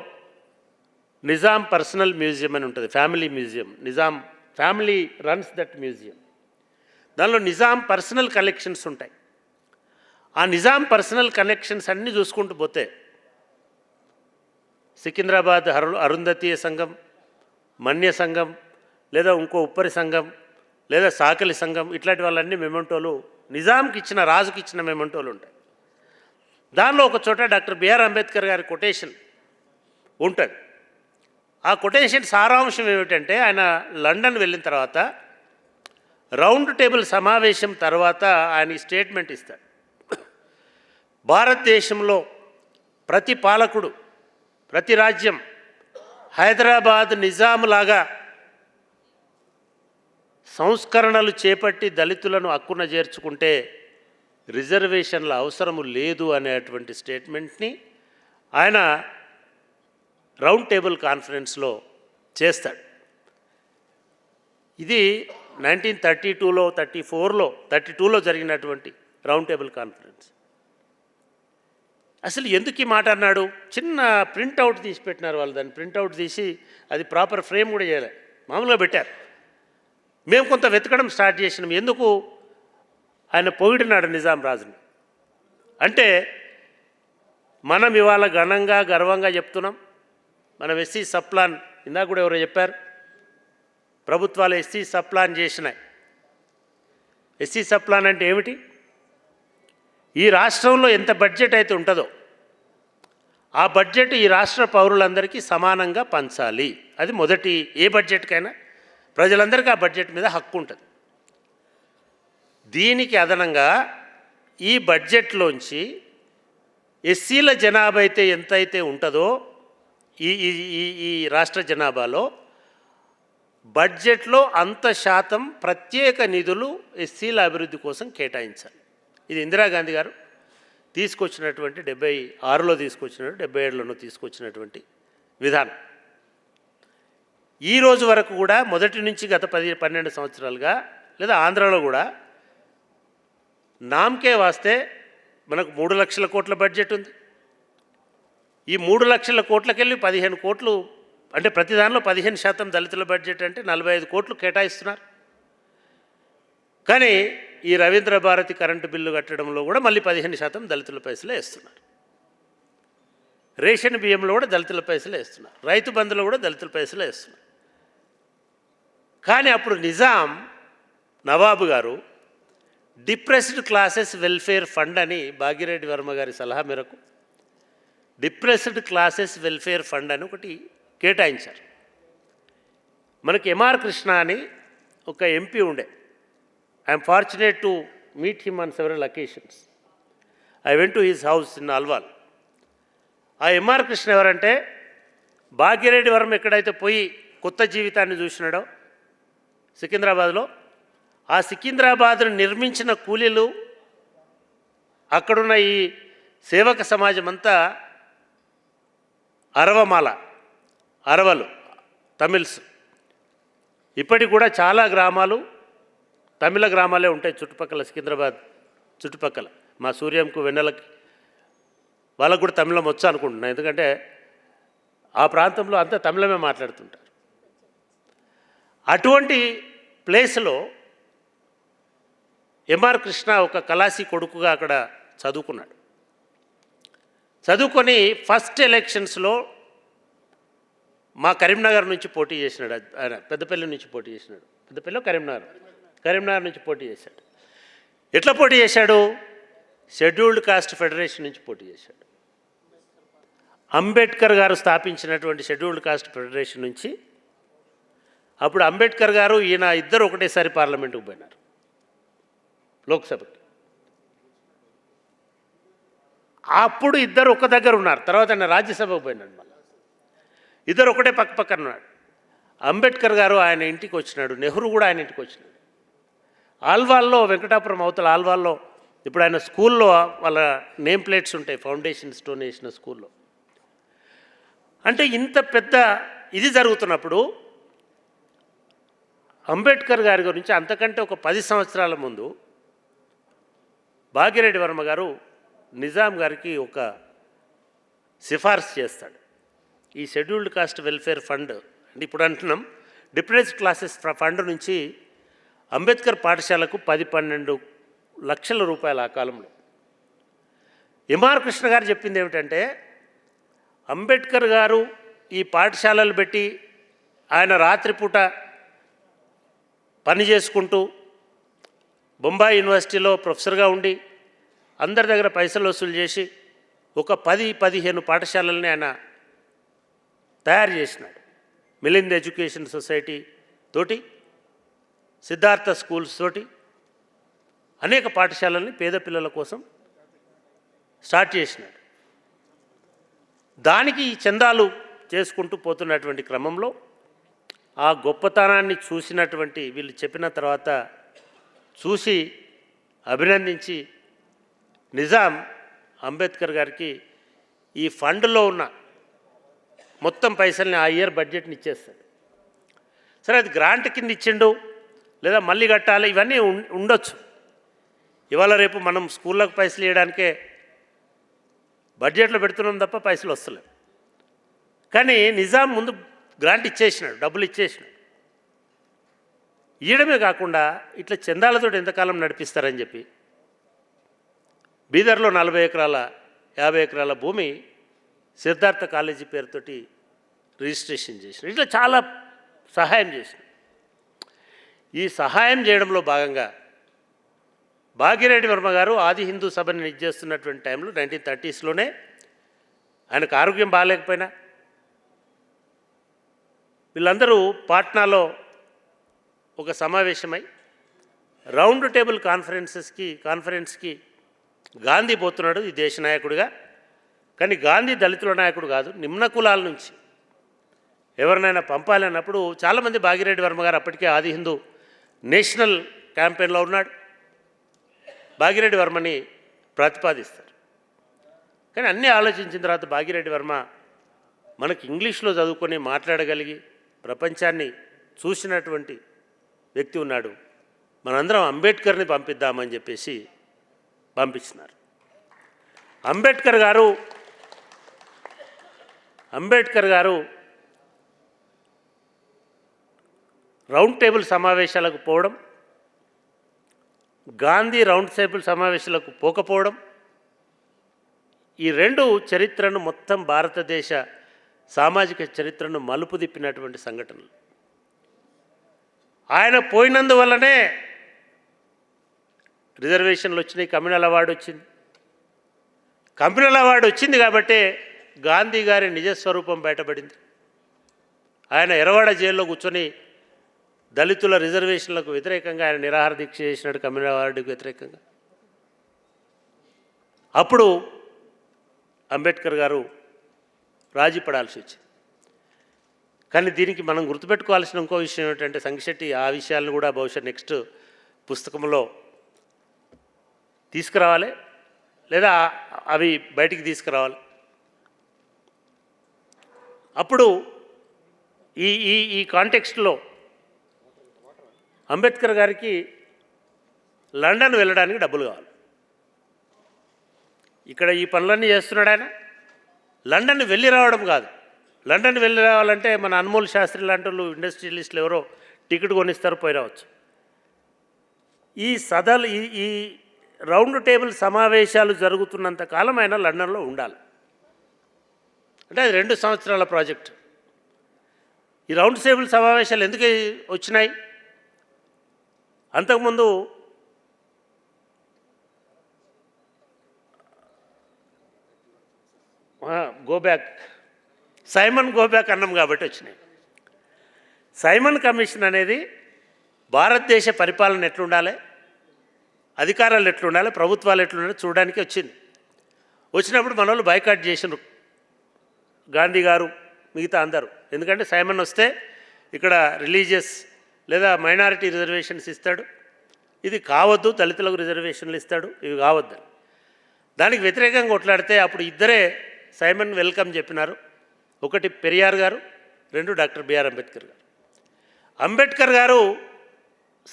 నిజాం పర్సనల్ మ్యూజియం అని ఉంటుంది, family museum. Nizam family runs that museum. దానిలో నిజాం పర్సనల్ కలెక్షన్స్ ఉంటాయి. ఆ నిజాం పర్సనల్ కలెక్షన్స్ అన్నీ చూసుకుంటూ పోతే సికింద్రాబాద్ అరుంధతీయ సంఘం, మన్య సంఘం, లేదా ఇంకో ఉప్పరి సంఘం, లేదా సాకలి సంఘం, ఇట్లాంటి వాళ్ళన్నీ మెమెంటోలు నిజాంకి ఇచ్చిన, రాజుకి ఇచ్చిన మెమెంటోలు ఉంటాయి. దానిలో ఒక చోట డాక్టర్ బిఆర్ అంబేద్కర్ గారి కొటేషన్ ఉంటుంది. ఆ కొటేషన్ సారాంశం ఏమిటంటే, ఆయన లండన్ వెళ్ళిన తర్వాత రౌండ్ టేబుల్ సమావేశం తర్వాత ఆయన స్టేట్మెంట్ ఇస్తాడు. భారతదేశంలో ప్రతి పాలకుడు, ప్రతి రాజ్యం హైదరాబాద్ నిజాం లాగా సంస్కరణలు చేపట్టి దళితులను హక్కున చేర్చుకుంటే రిజర్వేషన్ల అవసరము లేదు అనేటువంటి స్టేట్మెంట్ని ఆయన రౌండ్ టేబుల్ కాన్ఫరెన్స్లో చేస్తాడు. ఇది 1932లో 32లో జరిగినటువంటి రౌండ్ టేబుల్ కాన్ఫరెన్స్. అసలు ఎందుకు ఈ మాట అన్నాడు? చిన్న ప్రింట్అవుట్ తీసి పెట్టినారు వాళ్ళు. దాన్ని ప్రింట్అవుట్ తీసి అది ప్రాపర్ ఫ్రేమ్ కూడా చేయలే, మామూలుగా పెట్టారు. మేము కొంత వెతకడం స్టార్ట్ చేసినాం. ఎందుకు ఆయన పొగిడినాడు నిజాం రాజుని అంటే, మనం ఇవాళ ఘనంగా గర్వంగా చెప్తున్నాం, మనం ఎస్సీ సప్లాన్, ఇందాక కూడా ఎవరో చెప్పారు, ప్రభుత్వాలు ఎస్సీ సప్లాన్ చేసినాయి. ఎస్సీ సప్లాన్ అంటే ఏమిటి? ఈ రాష్ట్రంలో ఎంత బడ్జెట్ అయితే ఉంటుందో ఆ బడ్జెట్ ఈ రాష్ట్ర పౌరులందరికీ సమానంగా పంచాలి. అది మొదటి, ఏ బడ్జెట్కైనా ప్రజలందరికీ ఆ బడ్జెట్ మీద హక్కు ఉంటుంది. దీనికి అదనంగా ఈ బడ్జెట్లోంచి ఎస్సీల జనాభా అయితే ఎంతైతే ఉంటుందో ఈ ఈ ఈ రాష్ట్ర జనాభాలో బడ్జెట్లో అంత శాతం ప్రత్యేక నిధులు ఎస్సీల అభివృద్ధి కోసం కేటాయించాలి. ఇది ఇందిరాగాంధీ గారు తీసుకొచ్చినటువంటి 76లో తీసుకొచ్చినటువంటి 77లోనూ తీసుకొచ్చినటువంటి విధానం. ఈ రోజు వరకు కూడా మొదటి నుంచి గత 10-12 సంవత్సరాలుగా, లేదా ఆంధ్రాలో కూడా నామకే వాస్తే మనకు 3 లక్షల కోట్ల బడ్జెట్ ఉంది. ఈ 3 లక్షల కోట్లకెళ్ళి 15 కోట్లు అంటే ప్రతి దానిలో 15% దళితుల బడ్జెట్ అంటే 45 కోట్లు కేటాయిస్తున్నారు. కానీ ఈ రవీంద్ర భారతి కరెంటు బిల్లు కట్టడంలో కూడా మళ్ళీ 15% దళితుల పైసలే వేస్తున్నారు. రేషన్ బియ్యంలో కూడా దళితుల పైసలే వేస్తున్నారు. రైతు బంధులో కూడా దళితుల పైసలే వేస్తున్నారు. కానీ అప్పుడు నిజాం నవాబు గారు డిప్రెస్డ్ క్లాసెస్ వెల్ఫేర్ ఫండ్ అని భాగ్యరెడ్డి వర్మ గారి సలహా మేరకు డిప్రెస్డ్ క్లాసెస్ వెల్ఫేర్ ఫండ్ అని ఒకటి కేటాయించారు. మనకి ఎంఆర్ కృష్ణ అని ఒక ఎంపీ ఉండే. I'm fortunate to meet him on several occasions. I went to his house in Alwal. ఆ ఎంఆర్ కృష్ణ ఎవరంటే, భాగ్యరెడ్డి వర్మ ఎక్కడైతే పోయి కొత్త జీవితాన్ని చూసినాడో సికింద్రాబాద్లో, ఆ సికింద్రాబాద్ను నిర్మించిన కూలీలు, అక్కడున్న ఈ సేవక సమాజం అంతా అరవలు తమిళ్స్. ఇప్పటికి కూడా చాలా గ్రామాలు తమిళ గ్రామాలే ఉంటాయి చుట్టుపక్కల, సికింద్రాబాద్ చుట్టుపక్కల. మా సూర్యంకు వెన్నెలకి వాళ్ళకు కూడా తమిళం వచ్చు అనుకుంటున్నాను, ఎందుకంటే ఆ ప్రాంతంలో అంతా తమిళమే మాట్లాడుతుంటారు. అటువంటి ప్లేస్లో ఎంఆర్ కృష్ణ ఒక కలాసి కొడుకుగా అక్కడ చదువుకున్నాడు. చదువుకొని ఫస్ట్ ఎలక్షన్స్లో మా కరీంనగర్ నుంచి పోటీ చేసినాడు. ఆయన పెద్దపల్లి నుంచి పోటీ చేసినాడు. పెద్దపల్లిలో కరీంనగర్ నుంచి పోటీ చేశాడు. ఎట్లా పోటీ చేశాడు? షెడ్యూల్డ్ కాస్ట్ ఫెడరేషన్ నుంచి పోటీ చేశాడు. అంబేద్కర్ గారు స్థాపించినటువంటి షెడ్యూల్డ్ కాస్ట్ ఫెడరేషన్ నుంచి. అప్పుడు అంబేద్కర్ గారు ఈయన ఇద్దరు ఒకటేసారి పార్లమెంటుకు పోయినారు, లోక్సభకి. అప్పుడు ఇద్దరు ఒక దగ్గర ఉన్నారు. తర్వాత ఆయన రాజ్యసభకు పోయినాడు. మళ్ళీ ఇద్దరు ఒకటే పక్క పక్కన ఉన్నాడు. అంబేద్కర్ గారు ఆయన ఇంటికి వచ్చినాడు, నెహ్రూ కూడా ఆయన ఇంటికి వచ్చినాడు. ఆల్వాల్లో, వెంకటాపురం అవతల ఆల్వాల్లో ఇప్పుడు ఆయన స్కూల్లో వాళ్ళ నేమ్ ప్లేట్స్ ఉంటాయి, ఫౌండేషన్ స్టోన్ వేసిన స్కూల్లో. అంటే ఇంత పెద్ద ఇది జరుగుతున్నప్పుడు అంబేద్కర్ గారి గురించి అంతకంటే ఒక 10 సంవత్సరాల ముందు భాగ్యరెడ్డి వర్మ గారు నిజాం గారికి ఒక సిఫార్సు చేస్తాడు. ఈ షెడ్యూల్డ్ కాస్ట్ వెల్ఫేర్ ఫండ్ అంటే ఇప్పుడు అంటున్నాం డిప్రెస్డ్ క్లాసెస్ ఫండ్ నుంచి అంబేద్కర్ పాఠశాలకు 10-12 లక్షల రూపాయలు ఆ కాలంలో. ఎంఆర్ కృష్ణ గారు చెప్పింది ఏమిటంటే, అంబేద్కర్ గారు ఈ పాఠశాలలు పెట్టి ఆయన రాత్రిపూట పని చేసుకుంటూ బొంబాయి యూనివర్సిటీలో ప్రొఫెసర్గా ఉండి అందరి దగ్గర పైసలు వసూలు చేసి ఒక 10-15 పాఠశాలల్ని ఆయన తయారు చేసినాడు. మిలింద్ ఎడ్యుకేషన్ సొసైటీ తోటి, సిద్ధార్థ స్కూల్స్ తోటి అనేక పాఠశాలల్ని పేద పిల్లల కోసం స్టార్ట్ చేసినాడు. దానికి చందాలు చేసుకుంటూ పోతున్నటువంటి క్రమంలో ఆ గొప్పతనాన్ని చూసినటువంటి వీళ్ళు చెప్పిన తర్వాత చూసి అభినందించి నిజాం అంబేద్కర్ గారికి ఈ ఫండ్లో ఉన్న మొత్తం పైసల్ని ఆ ఇయర్ బడ్జెట్ని ఇచ్చేస్తాడు. సరే, అది గ్రాంట్ కింద ఇచ్చిండు లేదా మళ్ళీ కట్టాలి, ఇవన్నీ ఉండొచ్చు. ఇవాళ రేపు మనం స్కూళ్ళకు పైసలు ఇవ్వడానికే బడ్జెట్లో పెడుతున్నాం తప్ప పైసలు వస్తలేవు. కానీ నిజాం ముందు గ్రాంట్ ఇచ్చేసినాడు, డబ్బులు ఇచ్చేసినాడు. ఇవ్వడమే కాకుండా ఇట్లా చందాలతో ఎంతకాలం నడిపిస్తారని చెప్పి బీదర్లో 40 ఎకరాల 50 ఎకరాల భూమి సిద్ధార్థ కాలేజీ పేరుతోటి రిజిస్ట్రేషన్ చేసినాడు. ఇట్లా చాలా సహాయం చేసినాడు. ఈ సహాయం చేయడంలో భాగంగా భాగ్యరెడ్డి వర్మ గారు ఆది హిందూ సభని చేస్తున్నటువంటి టైంలో 1930sలోనే ఆయనకు ఆరోగ్యం బాగాలేకపోయినా వీళ్ళందరూ పాట్నాలో ఒక సమావేశమై రౌండ్ టేబుల్ కాన్ఫరెన్స్కి గాంధీ పోతున్నాడు ఈ దేశ నాయకుడిగా. కానీ గాంధీ దళితుల నాయకుడు కాదు, నిమ్న కులాల నుంచి ఎవరినైనా పంపాలి అన్నప్పుడు చాలామంది భాగ్యరెడ్డి వర్మ గారు అప్పటికే ఆది హిందూ నేషనల్ క్యాంపెయిన్లో ఉన్నాడు. భాగ్యరెడ్డి వర్మని ప్రతిపాదిస్తారు. కానీ అన్నీ ఆలోచించిన తర్వాత భాగ్యరెడ్డి వర్మ మనకు ఇంగ్లీష్లో చదువుకొని మాట్లాడగలిగి ప్రపంచాన్ని చూసినటువంటి వ్యక్తి ఉన్నాడు, మనందరం అంబేద్కర్ని పంపిద్దామని చెప్పేసి పంపించినారు. అంబేద్కర్ గారు రౌండ్ టేబుల్ సమావేశాలకు పోవడం, గాంధీ రౌండ్ టేబుల్ సమావేశాలకు పోకపోవడం, ఈ రెండు చరిత్రను మొత్తం భారతదేశ సామాజిక చరిత్రను మలుపు తిప్పినటువంటి సంఘటనలు. ఆయన పోయినందువల్లనే రిజర్వేషన్లు వచ్చినాయి, కమ్యూనల్ అవార్డు వచ్చింది. కమ్యూనల్ అవార్డు వచ్చింది కాబట్టే గాంధీ గారి నిజస్వరూపం బయటపడింది. ఆయన ఎర్రవాడ జైల్లో కూర్చొని దళితుల రిజర్వేషన్లకు వ్యతిరేకంగా ఆయన నిరాహార దీక్ష చేసినాడు, కమ్యూనల్ అవార్డుకు వ్యతిరేకంగా. అప్పుడు అంబేద్కర్ గారు రాజీ పడాల్సి వచ్చింది. కానీ దీనికి మనం గుర్తుపెట్టుకోవాల్సిన ఇంకో విషయం ఏంటంటే సంగిశెట్టి ఆ విషయాలను కూడా బహుశా నెక్స్ట్ పుస్తకంలో తీసుకురావాలి లేదా అవి బయటికి తీసుకురావాలి. అప్పుడు ఈ ఈ ఈ కాంటెక్స్ట్లో అంబేద్కర్ గారికి లండన్ వెళ్ళడానికి డబ్బులు కావాలి. ఇక్కడ ఈ పనులన్నీ చేస్తున్నాడు ఆయన. లండన్ వెళ్ళి రావడం కాదు, లండన్ వెళ్ళి రావాలంటే మన అన్మోల్ శాస్త్రి లాంటి వాళ్ళు ఇండస్ట్రియలిస్టులు ఎవరో టికెట్ కొనిస్తారు, పోయి రావచ్చు. ఈ ఈ రౌండ్ టేబుల్ సమావేశాలు జరుగుతున్నంత కాలం ఆయన లండన్లో ఉండాలి. అంటే అది 2 సంవత్సరాల ప్రాజెక్ట్. ఈ రౌండ్ టేబుల్ సమావేశాలు ఎందుకు వచ్చినాయి? అంతకుముందు సైమన్ గోబ్యాక్ అన్నాం కాబట్టి వచ్చినాయి. సైమన్ కమిషన్ అనేది భారతదేశ పరిపాలన ఎట్లుండాలి, అధికారాలు ఎట్లుండాలి, ప్రభుత్వాలు ఎట్లుండాలి చూడడానికి వచ్చింది. వచ్చినప్పుడు మన వాళ్ళు బైకాట్ చేసినారు, గాంధీ గారు మిగతా అందరూ. ఎందుకంటే సైమన్ వస్తే ఇక్కడ రిలీజియస్ లేదా మైనారిటీ రిజర్వేషన్స్ ఇస్తాడు, ఇది కావద్దు, దళితులకు రిజర్వేషన్లు ఇస్తాడు, ఇవి కావద్దు. దానికి వ్యతిరేకంగా కొట్లాడితే అప్పుడు ఇద్దరే సైమన్ వెల్కమ్ చెప్పినారు. ఒకటి పెరియార్ గారు, 2 డాక్టర్ బిఆర్ అంబేద్కర్ గారు. అంబేద్కర్ గారు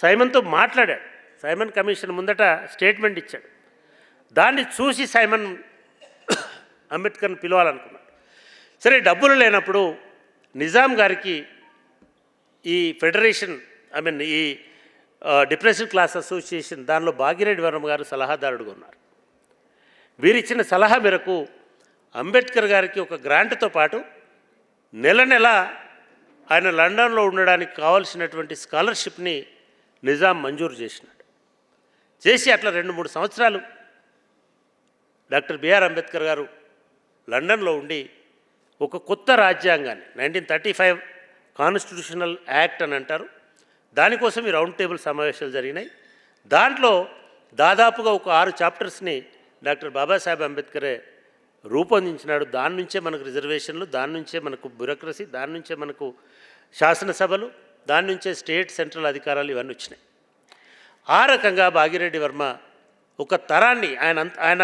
సైమన్తో మాట్లాడాడు, సైమన్ కమిషన్ ముందట స్టేట్మెంట్ ఇచ్చాడు. దాన్ని చూసి సైమన్ అంబేద్కర్ని పిలవాలనుకున్నాడు. సరే, డబ్బులు లేనప్పుడు నిజాం గారికి ఈ ఫెడరేషన్ ఈ డిప్రెసివ్ క్లాస్ అసోసియేషన్ దానిలో భాగ్యరెడ్డి వర్మ గారు సలహాదారుడుగా ఉన్నారు. వీరిచ్చిన సలహా మేరకు అంబేద్కర్ గారికి ఒక గ్రాంట్తో పాటు నెల ఆయన లండన్లో ఉండడానికి కావాల్సినటువంటి స్కాలర్షిప్ని నిజాం మంజూరు చేసినాడు. చేసి అట్లా 2-3 సంవత్సరాలు డాక్టర్ బిఆర్ అంబేద్కర్ గారు లండన్లో ఉండి ఒక కొత్త రాజ్యాంగాన్ని 1935 కాన్స్టిట్యూషనల్ యాక్ట్ అని అంటారు, దానికోసం ఈ రౌండ్ టేబుల్ సమావేశాలు జరిగినాయి. దాంట్లో దాదాపుగా ఒక 6 చాప్టర్స్ని డాక్టర్ బాబాసాహెబ్ అంబేద్కరే రూపొందించినాడు. దాని నుంచే మనకు రిజర్వేషన్లు, దాని నుంచే మనకు బ్యూరోక్రసీ, దాని నుంచే మనకు శాసనసభలు, దాని నుంచే స్టేట్ సెంట్రల్ అధికారాలు ఇవన్నీ వచ్చినాయి. ఆ రకంగా భాగిరెడ్డి వర్మ ఒక తరాన్ని ఆయన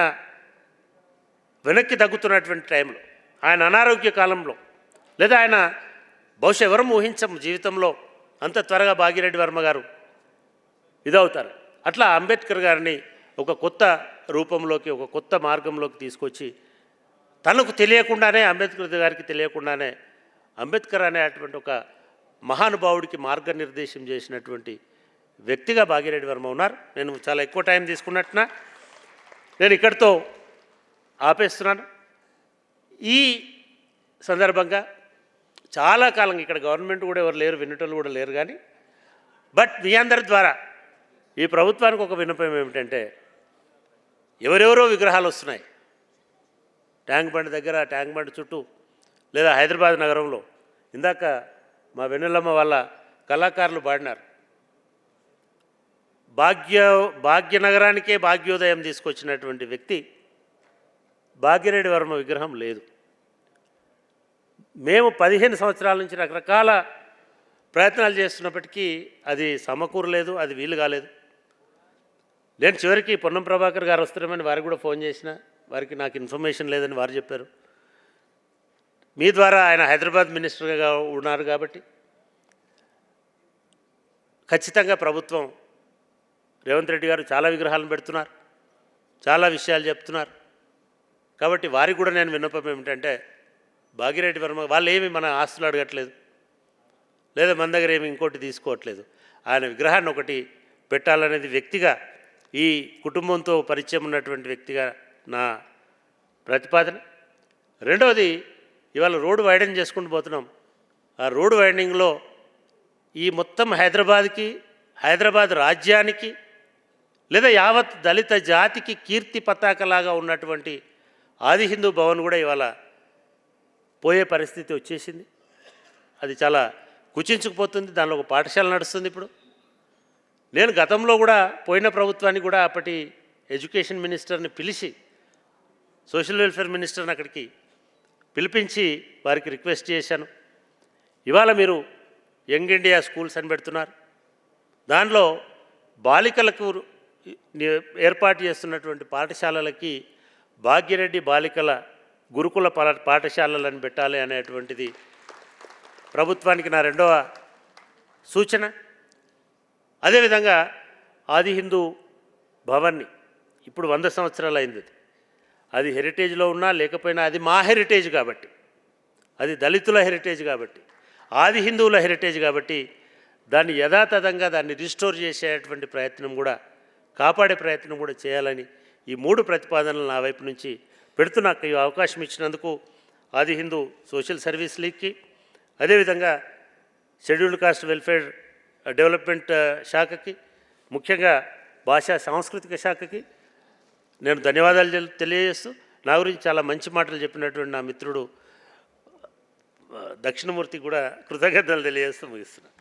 వెనక్కి తగ్గుతున్నటువంటి టైంలో, ఆయన అనారోగ్య కాలంలో, లేదా ఆయన బహుశా ఎవరం ఊహించం జీవితంలో అంత త్వరగా భాగిరెడ్డి వర్మ గారు ఇదవుతారు. అట్లా అంబేద్కర్ గారిని ఒక కొత్త రూపంలోకి, ఒక కొత్త మార్గంలోకి తీసుకొచ్చి తనకు తెలియకుండానే, అంబేద్కర్ గారికి తెలియకుండానే అంబేద్కర్ అనేటువంటి ఒక మహానుభావుడికి మార్గనిర్దేశం చేసినటువంటి వ్యక్తిగా భాగిరెడ్డి వర్మ ఉన్నారు. నేను చాలా ఎక్కువ టైం తీసుకున్నట్టున్నా నేను ఇక్కడితో ఆపేస్తున్నాను. ఈ సందర్భంగా చాలా కాలం ఇక్కడ గవర్నమెంట్ కూడా ఎవరు లేరు, వినటోళ్ళు కూడా లేరు, కానీ బట్ మీ అందరి ద్వారా ఈ ప్రభుత్వానికి ఒక విన్నపం ఏమిటంటే, ఎవరెవరో విగ్రహాలు వస్తున్నాయి ట్యాంక్ బండ్ దగ్గర, ట్యాంక్ బండ్ చుట్టూ, లేదా హైదరాబాద్ నగరంలో. ఇందాక మా వెన్నెలమ్మ వాళ్ళ కళాకారులు పాడినారు, భాగ్యనగరానికే భాగ్యోదయం తీసుకొచ్చినటువంటి వ్యక్తి భాగ్యరెడ్డి వర్మ విగ్రహం లేదు. మేము 15 సంవత్సరాల నుంచి రకరకాల ప్రయత్నాలు చేస్తున్నప్పటికీ అది సమకూరలేదు, అది వీలు కాలేదు. నేను చివరికి పొన్నం ప్రభాకర్ గారు వస్తారమని వారికి కూడా ఫోన్ చేసిన, వారికి నాకు ఇన్ఫర్మేషన్ లేదని వారు చెప్పారు. మీ ద్వారా ఆయన హైదరాబాద్ మినిస్టర్గా ఉన్నారు కాబట్టి ఖచ్చితంగా ప్రభుత్వం రేవంత్ రెడ్డి గారు చాలా విగ్రహాలను పెడుతున్నారు, చాలా విషయాలు చెప్తున్నారు. కాబట్టి వారికి కూడా నేను విన్నపం ఏమిటంటే, భాగిరెడ్డి వర్మ వాళ్ళు ఏమి మన ఆస్తులు అడగట్లేదు, లేదా మన దగ్గర ఏమి ఇంకోటి తీసుకోవట్లేదు. ఆయన విగ్రహాన్ని ఒకటి పెట్టాలనేది వ్యక్తిగా, ఈ కుటుంబంతో పరిచయం ఉన్నటువంటి వ్యక్తిగా నా ప్రతిపాదన. రెండవది, ఇవాళ రోడ్డు వైడనింగ్ చేసుకుంటూ పోతున్నాం. ఆ రోడ్డు వైడనింగ్లో ఈ మొత్తం హైదరాబాద్ రాజ్యానికి, లేదా యావత్ దళిత జాతికి కీర్తి పతాకలాగా ఉన్నటువంటి ఆది హిందూ భవన్ కూడా ఇవాళ పోయే పరిస్థితి వచ్చేసింది. అది చాలా కుచించుకుపోతుంది. దానిలో ఒక పాఠశాల నడుస్తుంది ఇప్పుడు. నేను గతంలో కూడా పోయిన ప్రభుత్వాన్ని కూడా అప్పటి ఎడ్యుకేషన్ మినిస్టర్ని పిలిచి, సోషల్ వెల్ఫేర్ మినిస్టర్ని అక్కడికి పిలిపించి వారికి రిక్వెస్ట్ చేశాను. ఇవాళ మీరు యంగ్ ఇండియా స్కూల్స్ అని పెడుతున్నారు, దానిలో బాలికలకు ఏర్పాటు చేస్తున్నటువంటి పాఠశాలలకి భాగ్యరెడ్డి బాలికల గురుకుల పాఠశాలలను పెట్టాలి అనేటువంటిది ప్రభుత్వానికి నా రెండవ సూచన. అదేవిధంగా ఆది హిందూ భవన్ని ఇప్పుడు 100 సంవత్సరాలు అయింది. అది హెరిటేజ్లో ఉన్నా లేకపోయినా అది మా హెరిటేజ్ కాబట్టి, అది దళితుల హెరిటేజ్ కాబట్టి, ఆది హిందువుల హెరిటేజ్ కాబట్టి దాన్ని యథాతథంగా దాన్ని రిస్టోర్ చేసేటువంటి ప్రయత్నం కూడా, కాపాడే ప్రయత్నం కూడా చేయాలని ఈ 3 ప్రతిపాదనలు నా వైపు నుంచి పెడుతూ నాకు ఈ అవకాశం ఇచ్చినందుకు ఆది హిందూ సోషల్ సర్వీస్ లీగ్కి, అదేవిధంగా షెడ్యూల్డ్ కాస్ట్ వెల్ఫేర్ డెవలప్మెంట్ శాఖకి, ముఖ్యంగా భాషా సాంస్కృతిక శాఖకి నేను ధన్యవాదాలు తెలియజేస్తూ, నా గురించి చాలా మంచి మాటలు చెప్పినటువంటి నా మిత్రుడు దక్షిణమూర్తి కూడా కృతజ్ఞతలు తెలియజేస్తూ ముగిస్తున్నాను.